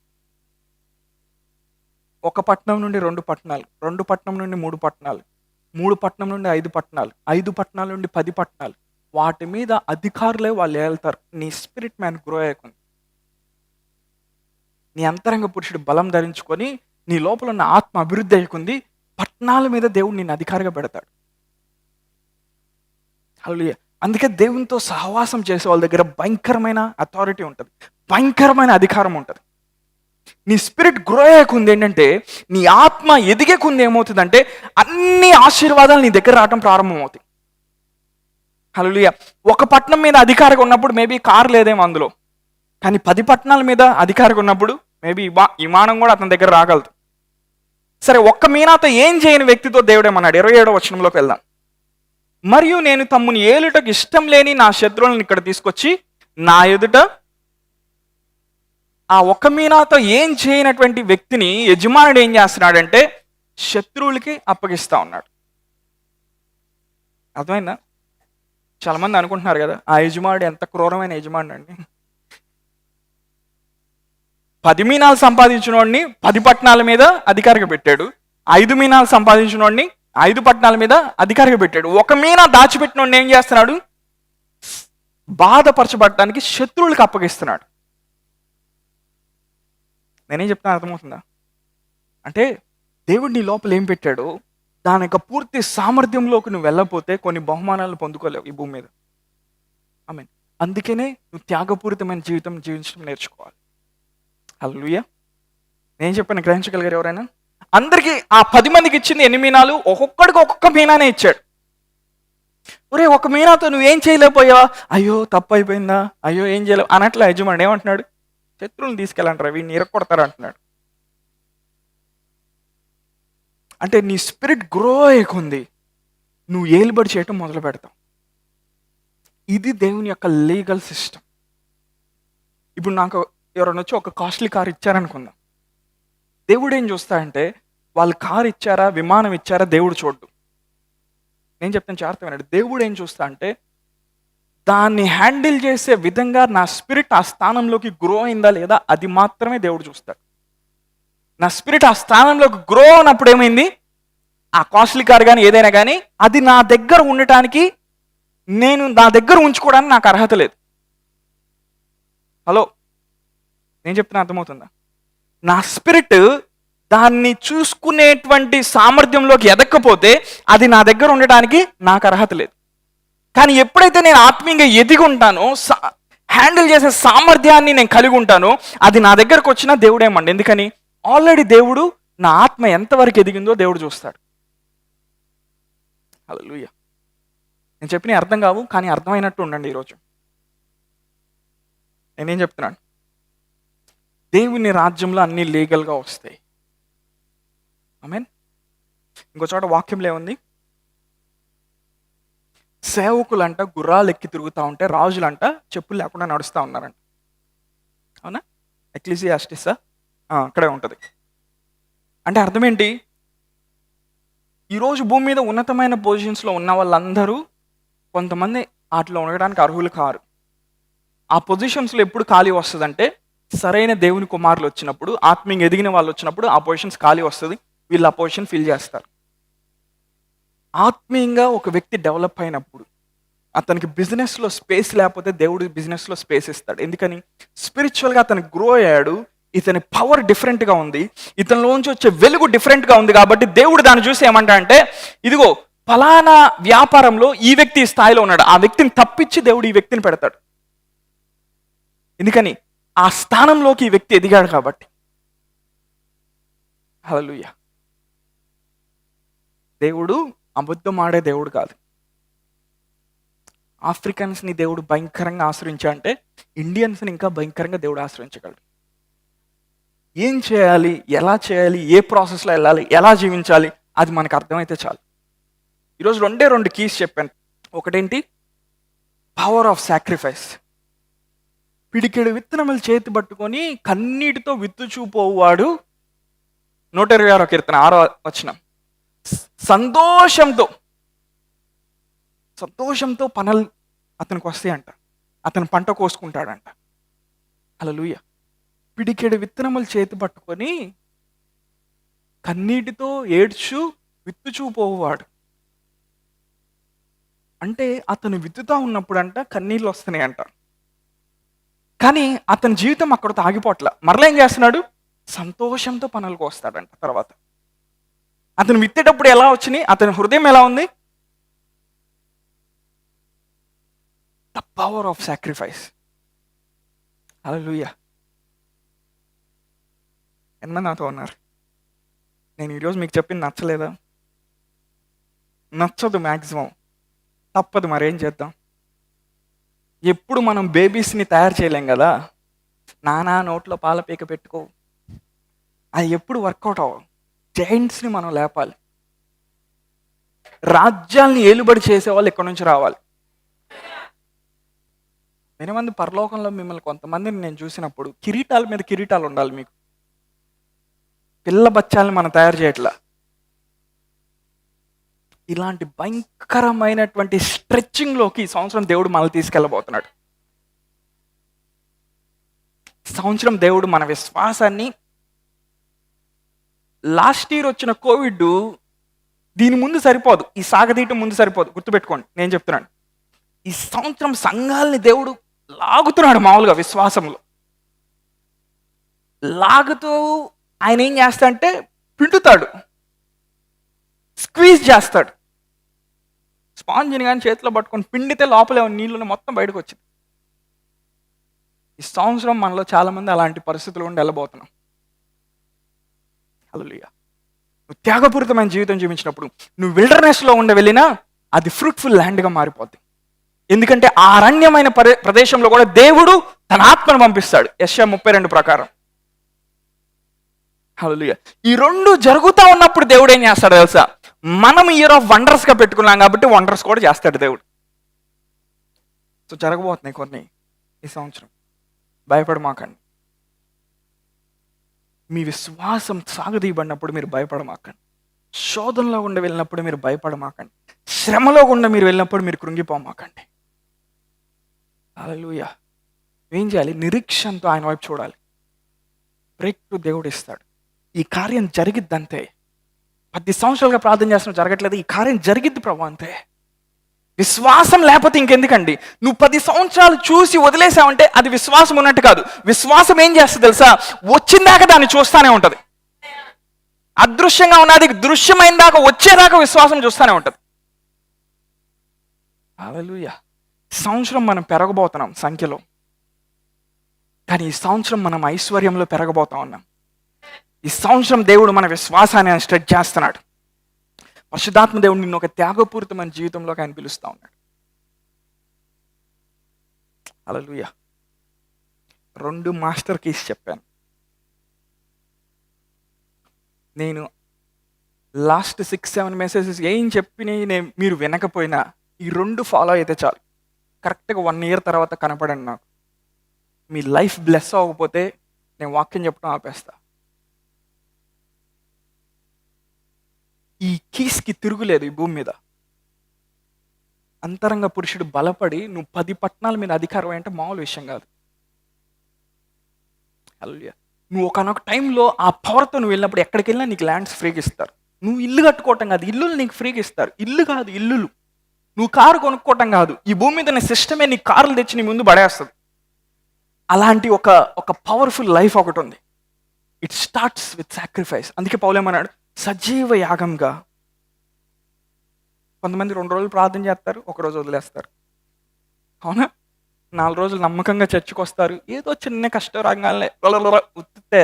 [SPEAKER 1] ఒక పట్టణం నుండి 2 పట్టణాలు, 2 పట్టణం నుండి 3 పట్టణాలు, 3 పట్టణం నుండి 5 పట్టణాలు, 5 పట్టణాల నుండి 10 పట్టణాలు. వాటి మీద అధికారులే వాళ్ళు వెళ్తారు. నీ స్పిరిట్ మ్యాన్ గ్రో అయ్యకుంది, నీ అంతరంగ పురుషుడు బలం ధరించుకొని నీ లోపల ఉన్న ఆత్మ అభివృద్ధి అయ్యకుంది. పట్టణాల మీద దేవుడు నిన్ను అధికారిగా పెడతాడు. హల్లెలూయా. అందుకే దేవునితో సహవాసం చేసే వాళ్ళ దగ్గర భయంకరమైన అథారిటీ ఉంటుంది, భయంకరమైన అధికారం ఉంటుంది. నీ స్పిరిట్ గ్రో అయ్యకుంది ఏంటంటే, నీ ఆత్మ ఎదిగేకుంది ఏమవుతుందంటే అన్ని ఆశీర్వాదాలు నీ దగ్గర రావడం ప్రారంభమవుతాయి. హల్లెలూయా. ఒక పట్టణం మీద అధికారిగా ఉన్నప్పుడు మేబీ కారు లేదేమో అందులో, కానీ 10 పట్టణాల మీద అధికారిగా ఉన్నప్పుడు మేబీ విమానం కూడా అతని దగ్గర రాగలదు. సరే, ఒక్క మీనాతో ఏం చేయని వ్యక్తితో దేవుడు ఏమన్నాడు? 27వ వచనంలోకి వెళ్దాం. మరియు నేను తమ్ముని ఏలుటకు ఇష్టం లేని నా శత్రువులను ఇక్కడ తీసుకొచ్చి నా ఎదుట, ఆ ఒక్క మీనాతో ఏం చేయనటువంటి వ్యక్తిని యజమానుడు ఏం చేస్తున్నాడంటే శత్రువులకి అప్పగిస్తా ఉన్నాడు. అర్థమైందా? చాలా మంది అనుకుంటున్నారు కదా, ఆ యజమానుడు ఎంత క్రూరమైన యజమానుడు అండి. 10 మీనాలు సంపాదించిన వాడిని 10 పట్టణాల మీద అధికారిగా పెట్టాడు. 5 మీనాలు సంపాదించిన వాడిని 5 పట్టణాల మీద అధికారిగా పెట్టాడు. ఒక మీనా దాచిపెట్టిన వాడిని ఏం చేస్తున్నాడు? బాధపరచబడటానికి శత్రువులకు అప్పగిస్తున్నాడు. నేనేం చెప్తాను అర్థమవుతుందా? అంటే దేవుడు నీ లోపల ఏం పెట్టాడో దాని యొక్క పూర్తి సామర్థ్యంలోకి నువ్వు వెళ్ళకపోతే కొన్ని బహుమానాలను పొందుకోలేవు ఈ భూమి మీద. ఆమేన్. అందుకనే నువ్వు త్యాగపూరితమైన జీవితం జీవించడం నేర్చుకోవాలి. హల్లెలూయా. నేను చెప్పాను, గ్రహించగలిగారు ఎవరైనా? అందరికీ ఆ 10 మందికి ఇచ్చింది ఎన్ని మీనాలు? ఒక్కొక్కడికి ఒక్కొక్క మీనానే ఇచ్చాడు. ఒరే, ఒక మీనాతో నువ్వేం చేయలేకపోయావా? అయ్యో తప్పు అయిపోయిందా, అయ్యో ఏం చేయలేవు అనట్లా యజమానుడు ఏమంటున్నాడు? శత్రువులను తీసుకెళ్ళంటారా, వీడిని ఇరక్కొడతారా అంటున్నాడు. అంటే నీ స్పిరిట్ గ్రో అయ్యకుంది, నువ్వు ఏలుబడి చేయటం మొదలు పెడతావు. ఇది దేవుని యొక్క లీగల్ సిస్టమ్. ఇప్పుడు నాకు ఎవరైనా వచ్చి ఒక కాస్ట్లీ కార్ ఇచ్చారనుకుందాం. దేవుడు ఏం చూస్తాడంటే వాళ్ళు కారు ఇచ్చారా, విమానం ఇచ్చారా దేవుడు చూడ్డు. నేను చెప్తాను జాగ్రత్తగా వినండి. దేవుడు ఏం చూస్తా అంటే దాన్ని హ్యాండిల్ చేసే విధంగా నా స్పిరిట్ ఆ స్థానంలోకి గ్రో అయిందా లేదా, అది మాత్రమే దేవుడు చూస్తాడు. నా స్పిరిట్ ఆ స్థానంలోకి గ్రో అయినప్పుడు ఏమైంది? ఆ కాస్ట్లీ కార్ కానీ ఏదైనా కానీ అది నా దగ్గర ఉండటానికి, నేను నా దగ్గర ఉంచుకోవడానికి నాకు అర్హత లేదు. హలో, నేను చెప్తున్నా అర్థమవుతుందా? నా స్పిరిట్ దాన్ని చూసుకునేటువంటి సామర్థ్యంలోకి ఎదక్కపోతే అది నా దగ్గర ఉండటానికి నాకు అర్హత లేదు. కానీ ఎప్పుడైతే నేను ఆత్మీయంగా ఎదిగి ఉంటానో, హ్యాండిల్ చేసే సామర్థ్యాన్ని నేను కలిగి ఉంటానో, అది నా దగ్గరకు వచ్చినా దేవుడు ఏమండి. ఎందుకని? ఆల్రెడీ దేవుడు నా ఆత్మ ఎంతవరకు ఎదిగిందో దేవుడు చూస్తాడు. హల్లెలూయా. నేను చెప్పిన అర్థం కావు, కానీ అర్థమైనట్టు ఉండండి. ఈరోజు నేనేం చెప్తున్నాను? దేవుని రాజ్యంలో అన్ని లీగల్గా వస్తాయి. ఆమేన్. ఇంకో చోట వాక్యంలో ఏముంది? సేవకులంట గుర్రాలు ఎక్కి తిరుగుతూ ఉంటే రాజులంట చెప్పులు లేకుండా నడుస్తూ ఉన్నారంట. అవునా? ఎక్లీసియాస్టిసా అక్కడే ఉంటుంది. అంటే అర్థం ఏంటి? ఈరోజు భూమి మీద ఉన్నతమైన పొజిషన్స్లో ఉన్న వాళ్ళందరూ కొంతమంది వాటిలో ఉండడానికి అర్హులు కారు. ఆ పొజిషన్స్లో ఎప్పుడు ఖాళీ వస్తుందంటే సరైన దేవుని కుమారులు వచ్చినప్పుడు, ఆత్మీయంగా ఎదిగిన వాళ్ళు వచ్చినప్పుడు ఆ పొజిషన్స్ ఖాళీ వస్తుంది. వీళ్ళు ఆ పొజిషన్ ఫిల్ చేస్తారు. ఆత్మీయంగా ఒక వ్యక్తి డెవలప్ అయినప్పుడు అతనికి బిజినెస్లో స్పేస్ లేకపోతే దేవుడు బిజినెస్లో స్పేస్ ఇస్తాడు. ఎందుకని? స్పిరిచువల్గా అతను గ్రో అయ్యాడు, ఇతని పవర్ డిఫరెంట్గా ఉంది, ఇతనిలోంచి వచ్చే వెలుగు డిఫరెంట్గా ఉంది. కాబట్టి దేవుడు దాన్ని చూసి ఏమంటా అంటే, ఇదిగో ఫలానా వ్యాపారంలో ఈ వ్యక్తి ఈ స్థాయిలో ఉన్నాడు, ఆ వ్యక్తిని తప్పించి దేవుడు ఈ వ్యక్తిని పెడతాడు. ఎందుకని? ఆ స్థానంలోకి ఈ వ్యక్తి ఎదిగాడు కాబట్టి. హల్లెలూయా. దేవుడు అబద్ధం ఆడే దేవుడు కాదు. ఆఫ్రికన్స్ని దేవుడు భయంకరంగా ఆశ్రయించా అంటే ఇండియన్స్ని ఇంకా భయంకరంగా దేవుడు ఆశ్రయించగలడు. ఏం చేయాలి, ఎలా చేయాలి, ఏ ప్రాసెస్లో వెళ్ళాలి, ఎలా జీవించాలి, అది మనకు అర్థమైతే చాలు. ఈరోజు రెండు కీస్ చెప్పాను. ఒకటేంటి? Power of sacrifice. పిడికెడు విత్తనములు చేతి పట్టుకొని కన్నీటితో విత్తుచూపోవాడు. 126 కీర్తన 6వ వచనం. సంతోషంతో పనులు అతనికి వస్తాయంట. అతను పంట కోసుకుంటాడంట. హల్లెలూయా. పిడికెడు విత్తనములు చేతి పట్టుకొని కన్నీటితో ఏడ్చు విత్తుచూపోవాడు అంటే అతను విత్తుతా ఉన్నప్పుడంట కన్నీళ్ళు వస్తున్నాయంట. కానీ అతని జీవితం అక్కడితో ఆగిపోట్ల. మరలా ఏం చేస్తున్నాడు? సంతోషంతో పనులకు వస్తాడంట. తర్వాత అతను విత్తేటప్పుడు ఎలా వచ్చినాయి? అతని హృదయం ఎలా ఉంది? The power of sacrifice. Hallelujah. ఎంతమంది నాతో ఉన్నారు? నేను ఈరోజు మీకు చెప్పింది నచ్చలేదా? నచ్చదు మ్యాక్సిమం. తప్పదు, మరేం చేద్దాం. ఎప్పుడు మనం బేబీస్ని తయారు చేయలేం కదా. నానా నోట్లో పాల పీక పెట్టుకో, అది ఎప్పుడు వర్కౌట్ అవ్వవు. జైంట్స్ని మనం లేపాలి. రాజ్యాల్ని ఏలుబడి చేసేవాళ్ళు ఎక్కడి నుంచి రావాలి? మంది పరలోకంలో మిమ్మల్ని కొంతమందిని నేను చూసినప్పుడు కిరీటాల మీద కిరీటాలు ఉండాలి. మీకు పిల్ల బచ్చాలని మనం తయారు చేయట్లా. ఇలాంటి భయంకరమైనటువంటి స్ట్రెచ్చింగ్లోకి ఈ సంవత్సరం దేవుడు మనల్ని తీసుకెళ్ళబోతున్నాడు. సంవత్సరం దేవుడు మన విశ్వాసాన్ని, లాస్ట్ ఇయర్ వచ్చిన కోవిడ్ దీని ముందు సరిపోదు, ఈ సాగదీయటం ముందు సరిపోదు. గుర్తుపెట్టుకోండి, నేను చెప్తున్నాను. ఈ సంవత్సరం సంఘాలని దేవుడు లాగుతున్నాడు. మామూలుగా విశ్వాసంలో లాగుతూ ఆయన ఏం చేస్తా అంటే పిండుతాడు, స్క్వీజ్ చేస్తాడు. స్పాంజిని కానీ చేతిలో పట్టుకొని పిండితే లోపలే నీళ్ళని మొత్తం బయటకు వచ్చింది. ఈ సంవత్సరం మనలో చాలా మంది అలాంటి పరిస్థితులు ఉండి వెళ్ళబోతున్నాం. హల్లెలూయా. నువ్వు త్యాగపూరితమైన జీవితం జీవించినప్పుడు నువ్వు విల్డర్నెస్లో వెళ్ళినా అది ఫ్రూట్ఫుల్ ల్యాండ్గా మారిపోద్ది. ఎందుకంటే ఆ అరణ్యమైన ప్రదేశంలో కూడా దేవుడు తన ఆత్మను పంపిస్తాడు. యెషయా 32 ప్రకారం. హల్లెలూయా. ఈ రెండు జరుగుతూ ఉన్నప్పుడు దేవుడు ఏం చేస్తాడు తెలుసా? మనం ఇయర్ ఆఫ్ వండర్స్గా పెట్టుకున్నాం కాబట్టి వండర్స్ కూడా చేస్తాడు దేవుడు. సో జరగబోతున్నాయి కొన్ని ఈ సంవత్సరం. భయపడమాకండి. మీ విశ్వాసం సాగదీయబడినప్పుడు మీరు భయపడమాకండి. శోధనలో గుండా వెళ్ళినప్పుడు మీరు భయపడమాకండి. శ్రమలో గుండా మీరు వెళ్ళినప్పుడు మీరు కృంగిపోమాకండి. హల్లెలూయా. ఏం చేయాలి? నిరీక్షణతో ఆయన వైపు చూడాలి. బ్రేక్ టు దేవుడు ఇస్తాడు. ఈ కార్యం జరిగిద్దంతే. 10 సంవత్సరాలుగా ప్రార్థన చేస్తున్నా జరగట్లేదు, ఈ కార్యం జరిగిద్ది ప్రభు అంతే. విశ్వాసం లేకపోతే ఇంకెందుకండి? నువ్వు 10 సంవత్సరాలు చూసి వదిలేసావంటే అది విశ్వాసం ఉన్నట్టు కాదు. విశ్వాసం ఏం చేస్తుంది తెలుసా? వచ్చిందాకా దాన్ని చూస్తానే ఉంటుంది. అదృశ్యంగా ఉన్నది దృశ్యమైన దాకా వచ్చేదాకా విశ్వాసం చూస్తూనే ఉంటుంది. హల్లెలూయా. సంవత్సరం మనం పెరగబోతున్నాం సంఖ్యలో, కానీ ఈ సంవత్సరం మనం ఐశ్వర్యంలో పెరగబోతా ఉన్నాం. ఈ సంవత్సరం దేవుడు మన విశ్వాసాన్ని స్ట్రెచ్ చేస్తున్నాడు. పరిశుద్ధాత్మ దేవుడు నిన్ను ఒక త్యాగపూరితమైన జీవితంలోకి ఆయన పిలుస్తూ ఉన్నాడు. హల్లెలూయా. 2 మాస్టర్ కీస్ చెప్పాను. నేను లాస్ట్ 6-7 మెసేజెస్ ఏం చెప్పినాయి మీరు వినకపోయినా ఈ 2 ఫాలో అయితే చాలు. కరెక్ట్గా 1 ఇయర్ తర్వాత కనపడండి నాకు. మీ లైఫ్ బ్లెస్ అవ్వకపోతే నేను వాక్యం చెప్పడం ఆపేస్తా. ఈ కీస్కి తిరుగులేదు ఈ భూమి మీద. అంతరంగ పురుషుడు బలపడి నువ్వు 10 పట్టణాల మీద అధికారం అంటే మామూలు విషయం కాదు. హల్లెలూయా. నువ్వు ఒకనొక టైంలో ఆ పవర్తో నువ్వు వెళ్ళినప్పుడు ఎక్కడికి వెళ్ళినా నీకు ల్యాండ్స్ ఫ్రీగా ఇస్తారు. నువ్వు ఇల్లు కట్టుకోవటం కాదు, ఇల్లులు నీకు ఫ్రీగా ఇస్తారు. ఇల్లు కాదు, ఇల్లులు. నువ్వు కారు కొనుక్కోవటం కాదు, ఈ భూమి మీద సిస్టమే నీ కార్లు తెచ్చి నీ ముందు పడేస్తుంది. అలాంటి ఒక పవర్ఫుల్ లైఫ్ ఒకటి ఉంది. It starts with sacrifice. అందుకే పౌలు ఏమన్నాడు? సజీవ యాగంగా. కొంతమంది 2 రోజులు ప్రార్థన చేస్తారు, 1 రోజు వదిలేస్తారు. అవునా? 4 రోజులు నమ్మకంగా చర్చకు వస్తారు, ఏదో చిన్న కష్టం రంగాలనే ఉత్తితే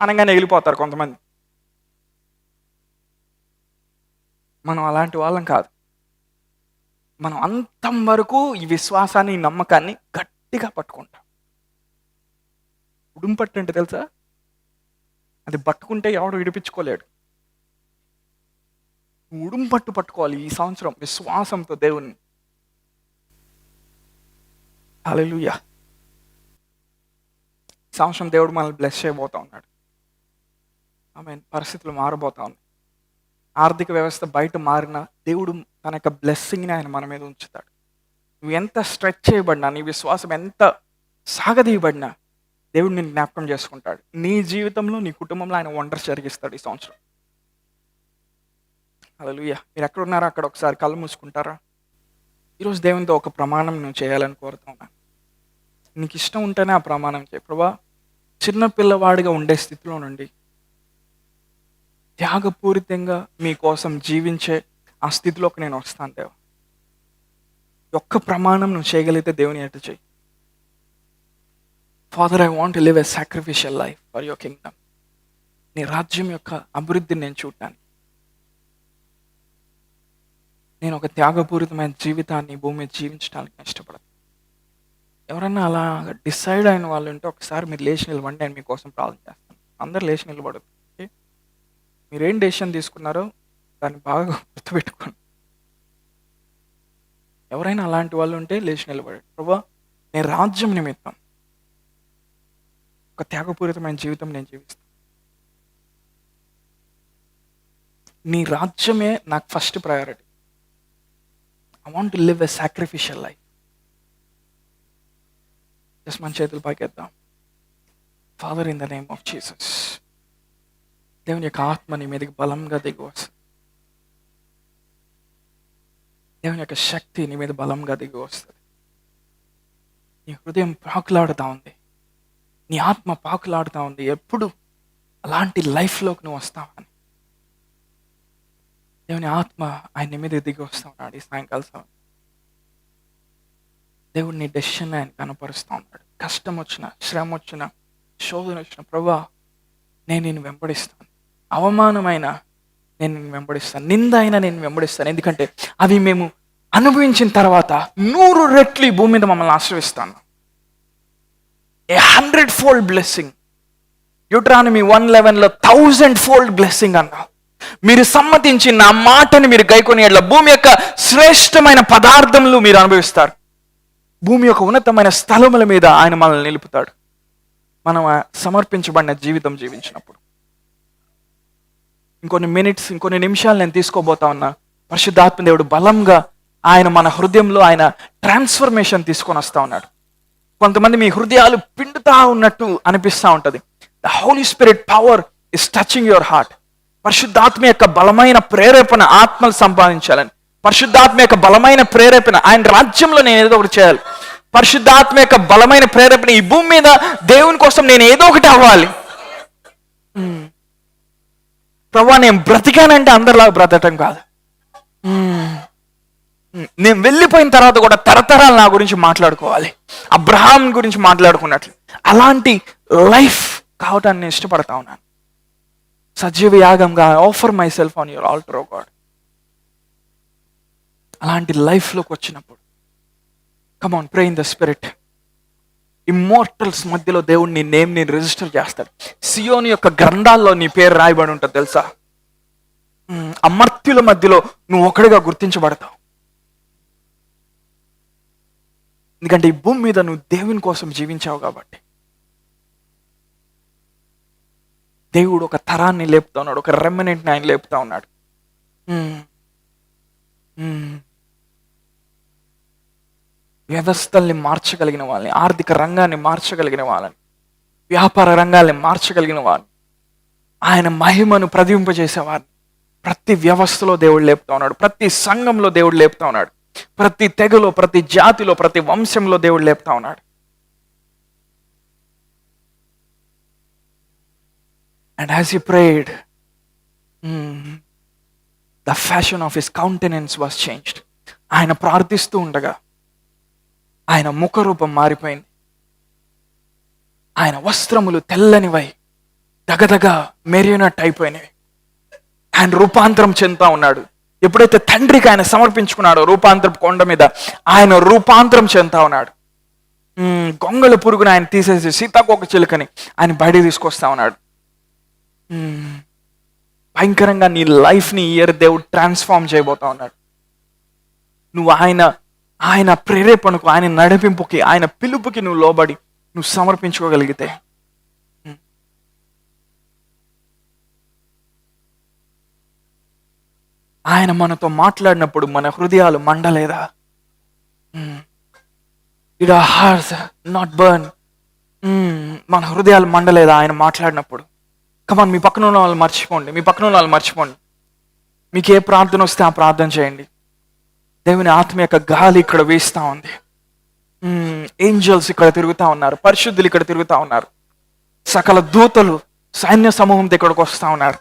[SPEAKER 1] అనగానే వెళ్ళిపోతారు కొంతమంది. మనం అలాంటి వాళ్ళం కాదు. మనం అంతం వరకు ఈ విశ్వాసాన్ని, ఈ నమ్మకాన్ని గట్టిగా పట్టుకుంటాం. ఉడుం పట్టు అంటే తెలుసా? అది పట్టుకుంటే ఎవడు విడిపించుకోలేడు. ఉడుం పట్టు పట్టుకోవాలి ఈ సంవత్సరం విశ్వాసంతో దేవుణ్ణి. హల్లెలూయా. ఈ సంవత్సరం దేవుడు మనల్ని బ్లెస్ చేయబోతా ఉన్నాడు. ఆమేన్. పరిస్థితులు మారబోతా ఉన్నాయి. ఆర్థిక వ్యవస్థ బయట మారినా దేవుడు తన యొక్క బ్లెస్సింగ్ని ఆయన మన మీద ఉంచుతాడు. నువ్వు ఎంత స్ట్రెచ్ చేయబడినా, నీ విశ్వాసం ఎంత సాగదీయబడినా దేవుడు నిన్ను జ్ఞాపకం చేసుకుంటాడు. నీ జీవితంలో, నీ కుటుంబంలో ఆయన వండర్స్ జరిగిస్తాడు ఈ సంవత్సరం. హల్లెలూయా. మీరు ఎక్కడ ఉన్నారో అక్కడ ఒకసారి కళ్ళు మూసుకుంటారా? ఈరోజు దేవునితో ఒక ప్రమాణం నువ్వు చేయాలని కోరుతా ఉన్నాను. నీకు ఇష్టం ఉంటేనే ఆ ప్రమాణం చేయి. ప్రభువా, చిన్న పిల్లవాడిగా ఉండే స్థితిలో నుండి త్యాగపూరితంగా మీకోసం జీవించే ఆ స్థితిలోకి నేను వస్తాను దేవా. ఒక్క ప్రమాణం నువ్వు చేయగలిగితే దేవుని ఎటు చేయి. Father, I want to live a sacrificial life for your Kingdom. నీ రాజ్యం యొక్క అభివృద్ధిని నేను చూడటానికి నేను ఒక త్యాగపూరితమైన జీవితాన్ని భూమి మీద జీవించడానికి ఇష్టపడతాను. ఎవరన్నా అలా డిసైడ్ అయిన వాళ్ళు ఉంటే ఒకసారి మీరు లేచి నిలబడి నేను మీకోసం ప్రార్థన చేస్తాను. అందరు లేచి నిలబడదు. ఓకే, మీరేం డెసిషన్ తీసుకున్నారో దాన్ని బాగా గుర్తుపెట్టుకోండి. ఎవరైనా అలాంటి వాళ్ళు ఉంటే లేచి నిలబడండి. ప్రభువా, నేను రాజ్యం నిమిత్తం ఒక త్యాగపూరితమైన జీవితం నేను జీవిస్తాను. నీ రాజ్యమే నాకు first priority. I want to live a sacrificial life. Just మన చేతులు పైకెద్దాం. Father, in the name of Jesus, దేవుని యొక్క ఆత్మ నీ మీదకి బలంగా దిగి వస్తుంది. దేవుని యొక్క శక్తి నీ మీద బలంగా దిగి వస్తుంది. నీ హృదయం పాకులాడుతూ ఉంది, నీ ఆత్మ పాకులాడుతూ ఉంది. ఎప్పుడు అలాంటి లైఫ్లోకి నువ్వు వస్తావని దేవుని ఆత్మ ఆయన మీద దిగి వస్తూ ఉన్నాడు. ఈ సాయంకాలం సమయం దేవుడు నీ డెసిషన్ ఆయన కనపరుస్తూ ఉన్నాడు. కష్టం వచ్చిన, శ్రమ వచ్చిన, శోధన వచ్చిన, ప్రభువా నేను నిన్ను వెంబడిస్తాను. అవమానమైన నేను నిన్ను వెంబడిస్తాను, నింద అయినా నేను వెంబడిస్తాను. ఎందుకంటే అవి మేము అనుభవించిన తర్వాత 100 రెట్లు ఈ భూమి మీద మమ్మల్ని ఆశ్రయిస్తాను. A 100-fold blessing. డ్యూటరానమీ 1:11లో 1000-fold బ్లెస్సింగ్ అన్నా. మీరు సమ్మతించి నా మాటని మీరు గైకొని ఎడ్ల భూమి యొక్క శ్రేష్టమైన పదార్థములు మీరు అనుభవిస్తారు. భూమి యొక్క ఉన్నతమైన స్థలముల మీద ఆయన మనల్ని నిలుపుతాడు, మనం సమర్పించబడిన జీవితం జీవించినప్పుడు. ఇంకొన్ని మినిట్స్, ఇంకొన్ని నిమిషాలు నేను తీసుకోబోతా ఉన్నా. పరిశుద్ధాత్మ దేవుడు బలంగా ఆయన మన హృదయంలో ఆయన ట్రాన్స్ఫర్మేషన్ తీసుకొని వస్తూ ఉన్నాడు. కొంతమంది మీ హృదయాలు పిండుతా ఉన్నట్టు అనిపిస్తూ ఉంటుంది. The Holy Spirit power is touching your heart. పరిశుద్ధాత్మ యొక్క బలమైన ప్రేరేపణ ఆత్మలు సంపాదించాలని, పరిశుద్ధాత్మ యొక్క బలమైన ప్రేరేపణ ఆయన రాజ్యంలో నేను ఏదో ఒకటి చేయాలి. పరిశుద్ధాత్మ యొక్క బలమైన ప్రేరేపణ ఈ భూమి మీద దేవుని కోసం నేను ఏదో ఒకటి అవ్వాలి. ప్రభువా, నేను బ్రతికానంటే అందరిలాగా బ్రతకటం కాదు. నేను వెళ్ళిపోయిన తర్వాత కూడా తరతరాలు నా గురించి మాట్లాడుకోవాలి, అబ్రహాం గురించి మాట్లాడుకున్నట్లు. అలాంటి లైఫ్ కావటాన్ని నేను ఇష్టపడతా ఉన్నాను. సజీవ యాగంగా offer myself on your altar, O God. అలాంటి లైఫ్లోకి వచ్చినప్పుడు come on, pray in the spirit. Immortals మధ్యలో దేవుడు నీ నేమ్ని రిజిస్టర్ చేస్తాడు. సియోని యొక్క గ్రంథాల్లో నీ పేరు రాయబడి ఉంటుంది తెలుసా. అమర్త్యుల మధ్యలో నువ్వు ఒకడిగా గుర్తించబడతావు. ఎందుకంటే ఈ భూమి మీద నువ్వు దేవుని కోసం జీవించావు కాబట్టి. దేవుడు ఒక తరాన్ని లేపుతా ఉన్నాడు, ఒక రెమినెంట్ని ఆయన లేపుతా ఉన్నాడు. వ్యవస్థల్ని మార్చగలిగిన వాళ్ళని, ఆర్థిక రంగాన్ని మార్చగలిగిన వాళ్ళని, వ్యాపార రంగాల్ని మార్చగలిగిన వాళ్ళని, ఆయన మహిమను ప్రతింపజేసేవారిని ప్రతి వ్యవస్థలో దేవుడు లేపుతా ఉన్నాడు. ప్రతి సంఘంలో దేవుడు లేపుతా ఉన్నాడు. ప్రతి తెగలో, ప్రతి జాతిలో, ప్రతి వంశంలో దేవుడు లేపుతా ఉన్నాడు. And as he prayed, the fashion of his countenance was changed. ఆయన ప్రార్థిస్తూ ఉండగా ఆయన ముఖరూపం మారిపోయింది. ఆయన వస్త్రములు తెల్లనివై దగదగ మెరిగినట్టు అయిపోయినవి. ఆయన రూపాంతరం చెందుతా ఉన్నాడు. ఎప్పుడైతే తండ్రికి ఆయన సమర్పించుకున్నాడో రూపాంతరపు కొండ మీద, ఆయన రూపాంతరం చెందుతా ఉన్నాడు. గొంగళ పురుగుని ఆయన తీసేసి సీతాకోక చిలుకని ఆయన బయటికి తీసుకొస్తా ఉన్నాడు. భయంకరంగా నీ లైఫ్ని ఇయర్ దేవుడు ట్రాన్స్ఫార్మ్ చేయబోతా ఉన్నాడు. నువ్వు ఆయన ప్రేరేపణకు, ఆయన నడిపింపుకి, ఆయన పిలుపుకి నువ్వు లోబడి నువ్వు సమర్పించుకోగలిగితే, ఆయన మనతో మాట్లాడినప్పుడు మన హృదయాలు మండలేదా? Did our hearts not burn? మన హృదయాలు మండలేదా ఆయన మాట్లాడినప్పుడు? కమాన్, మీ పక్కన ఉన్న వాళ్ళు మర్చిపోండి. మీకు ఏ ప్రార్థన వస్తే ఆ ప్రార్థన చేయండి. దేవుని ఆత్మ యొక్క గాలి ఇక్కడ వీస్తా ఉంది. ఏంజల్స్ ఇక్కడ తిరుగుతా ఉన్నారు, పరిశుద్ధులు ఇక్కడ తిరుగుతా ఉన్నారు, సకల దూతలు సైన్య సమూహంతో ఇక్కడికి వస్తా ఉన్నారు.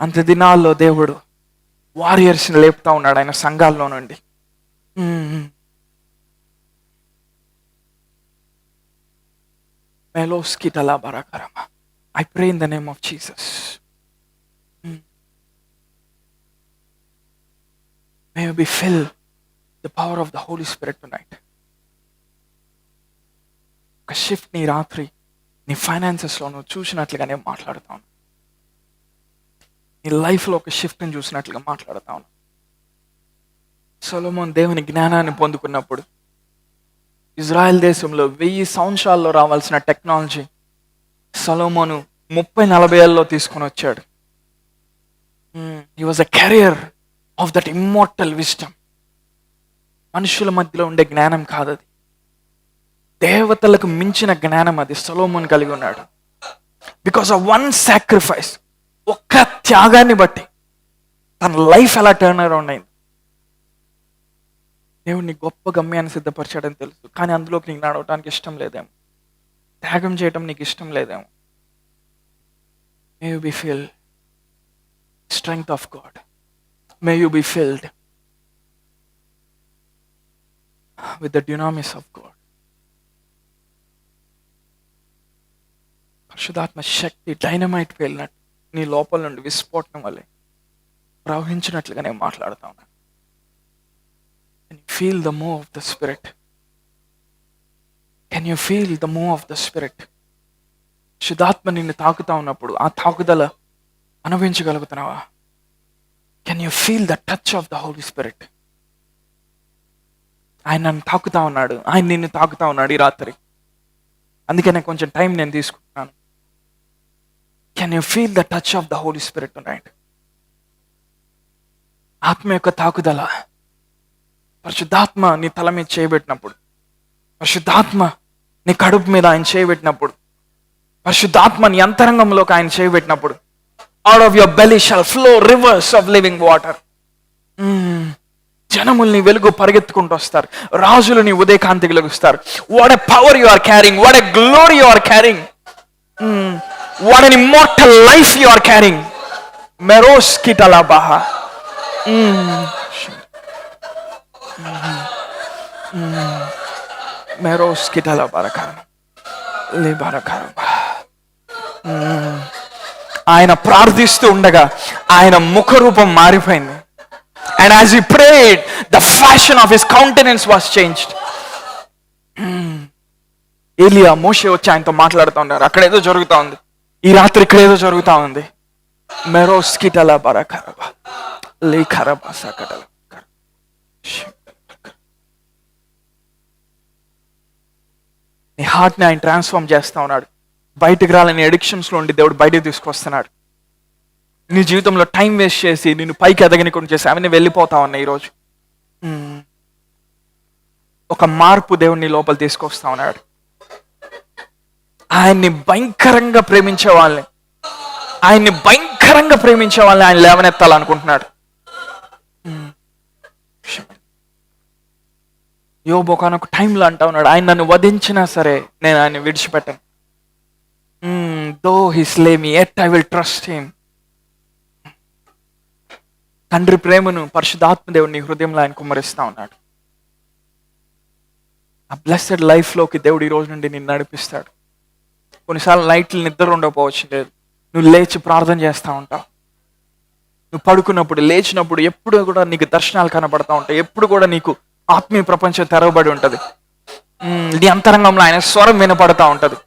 [SPEAKER 1] అంత దినాల్లో దేవుడు వారియర్స్ని లేపుతా ఉన్నాడు ఆయన సంఘాల్లో నుండి. I pray in the name of Jesus. May you be filled with the power of the Holy Spirit tonight. ఒక షిఫ్ట్ నీ రాత్రి నీ ఫైనాన్సెస్లో నువ్వు చూసినట్లుగా నేను మాట్లాడుతాను. నీ లైఫ్లో ఒక షిఫ్ట్ని చూసినట్లుగా మాట్లాడుతాను. సొలొమోను దేవుని జ్ఞానాన్ని పొందుకున్నప్పుడు ఇజ్రాయెల్ దేశంలో 1000 సంవత్సరాల్లో రావాల్సిన టెక్నాలజీ సొలొమోను 30-40 ఏళ్ళలో తీసుకొని వచ్చాడు. He was a carrier of that immortal wisdom. మనుషుల మధ్యలో ఉండే జ్ఞానం కాదది, దేవతలకు మించిన జ్ఞానం అది సొలొమోను కలిగి ఉన్నాడు. బికాస్ ఆఫ్ వన్ సాక్రిఫైస్, ఒక్క త్యాగాన్ని బట్టి తన లైఫ్ ఎలా టర్న్ అరౌండ్ అయింది. దేవుడిని గొప్ప గమ్యాన్ని సిద్ధపరిచాడని తెలుసు, కానీ అందులోకి నీకు నడవటానికి ఇష్టం లేదేమో, త్యాగం చేయటం నీకు ఇష్టం లేదేమో. May you be filled strength of God. May you be filled with the dunamis of God. పరిశుద్ధాత్మ శక్తి డైనమైట్ పేలినట్టు నీ లోపల నుండి విస్ఫోటనం వల్లే ప్రవహించినట్లుగా నేను మాట్లాడుతా ఉన్నాను. Can you feel the move of the Spirit? Can you feel the move of the Spirit? శుద్ధాత్మ నిన్ను తాకుతా ఉన్నప్పుడు ఆ తాకుదల అనుభవించగలుగుతున్నావా? Can you feel the touch of the Holy Spirit? ఆయన నన్ను తాకుతా ఉన్నాడు, ఆయన నిన్ను తాకుతా ఉన్నాడు ఈ రాత్రి. అందుకే నేను కొంచెం టైం నేను తీసుకుంటున్నాను. Can you feel the touch of the Holy Spirit tonight? ఆత్మ యొక్క తాకుదల. పరిశుద్ధాత్మ నీ తల మీద చేయబెట్టినప్పుడు, పరిశుద్ధాత్మ నీ కడుపు మీద ఆయన చేయబెట్టినప్పుడు, పరిశుద్ధాత్మ నీ అంతరంగంలోకి ఆయన చేయబెట్టినప్పుడు, out of your belly shall flow rivers of living water. జనములు నీ వెలుగు పరిగెత్తుకుంటూ వస్తారు, రాజులు నీ ఉదయకాంతికి లెగుస్తారు. What a power you are carrying, what a glory you are carrying, what an immortal life you are carrying. Meros kitalabaha. Meros kitalabarakara le barakara. ఆయన ప్రార్థిస్తూ ఉండగా ఆయన ముఖరూపం మారిపోయింది. And as he prayed, the fashion of his countenance was changed. ఏలియా, మోషే వచ్చి ఆయనతో మాట్లాడుతూ ఉన్నారు. అక్కడ ఏదో జరుగుతూ ఉంది, ఈ రాత్రి ఇక్కడ ఏదో జరుగుతూ ఉంది. మెరోస్ కిటలా బరకరబా లేఖరబా సకటల. నీ హార్ట్ని ఆయన ట్రాన్స్ఫార్మ్ చేస్తూ ఉన్నాడు. బయటకు రాలని అడిక్షన్స్లో ఉండి దేవుడు బయటకు తీసుకొస్తున్నాడు. నీ జీవితంలో టైం వేస్ట్ చేసి నిన్ను పైకి ఎదగనికుండా చేసి అవన్నీ వెళ్ళిపోతా ఉన్నాయి. ఈరోజు ఒక మార్పు దేవుడు నీ లోపల తీసుకొస్తా ఉన్నాడు. ఆయన్ని భయంకరంగా ప్రేమించే వాళ్ళని ఆయన లేవనెత్తాలనుకుంటున్నాడు. యోబు ఒకనొక టైంలో అంటా ఉన్నాడు, ఆయన నన్ను వధించినా సరే నేను ఆయన విడిచిపెట్టాను. Though he slay me, yet I will trust him. తండ్రి ప్రేమను పరిశుద్ధాత్మ దేవుడు నీ హృదయంలో ఆయన కుమ్మరిస్తా ఉన్నాడు. ఆ బ్లెస్సెడ్ లైఫ్లోకి దేవుడు ఈ రోజు నుండి నిన్ను నడిపిస్తాడు. కొన్నిసార్లు నైట్లు నిద్ర ఉండకపోవచ్చు, లేదు నువ్వు లేచి ప్రార్థన చేస్తూ ఉంటావు. నువ్వు పడుకున్నప్పుడు, లేచినప్పుడు ఎప్పుడు కూడా నీకు దర్శనాలు కనబడతా ఉంటాయి. ఎప్పుడు కూడా నీకు ఆత్మీయ ప్రపంచం తెరవబడి ఉంటుంది. నీ అంతరంగంలో ఆయన స్వరం వినపడతా ఉంటుంది.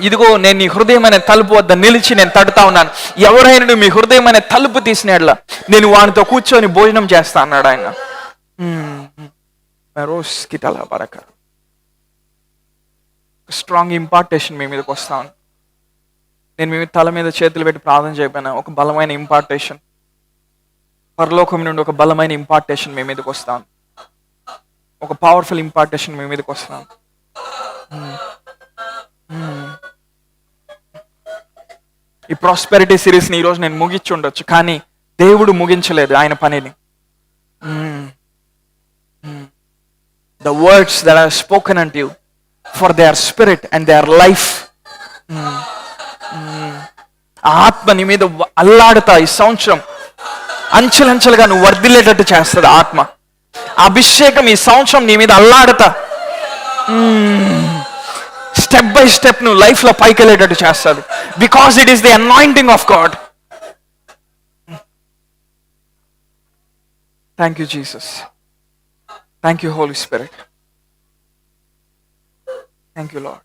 [SPEAKER 1] ఇదిగో నేను నీ హృదయం అనే తలుపు వద్ద నిలిచి నేను తడుతా ఉన్నాను. ఎవరైనా మీ హృదయం అనే తలుపు తీసినట్లా నేను వానితో కూర్చొని భోజనం చేస్తా అన్నాడు ఆయన. స్ట్రాంగ్ ఇంపార్టేషన్ మీ మీదకి వస్తా ఉంది. నేను మీ తల మీద చేతులు పెట్టి ప్రార్థన చేయకపోయినా ఒక బలమైన ఇంపార్టేషన్, పరలోకం నుండి ఒక బలమైన ఇంపార్టేషన్ మీ మీదకి వస్తాను. ఒక పవర్ఫుల్ ఇంపార్టేషన్ మీ మీదకి వస్తాను. ఈ ప్రాస్పెరిటీ సిరీస్ని ఈరోజు నేను ముగించి ఉండొచ్చు, కానీ దేవుడు ముగించలేదు ఆయన పనిని. The words that are spoken unto you, for they are spirit and they are life. ఆత్మ నీ మీద అల్లాడుతా ఈ సంవత్సరం అంచెలంచెలుగా నువ్వు వర్ధిల్లేటట్టు చేస్తుంది ఆత్మ. అభిషేకం ఈ సంవత్సరం నీ మీద అల్లాడుతా స్టెప్ బై స్టెప్ నువ్వు లైఫ్లో పైకి వెళ్ళేటట్టు చేస్తుంది. Because it is the anointing of God. Thank you Jesus. Thank you Holy Spirit. Thank you lord.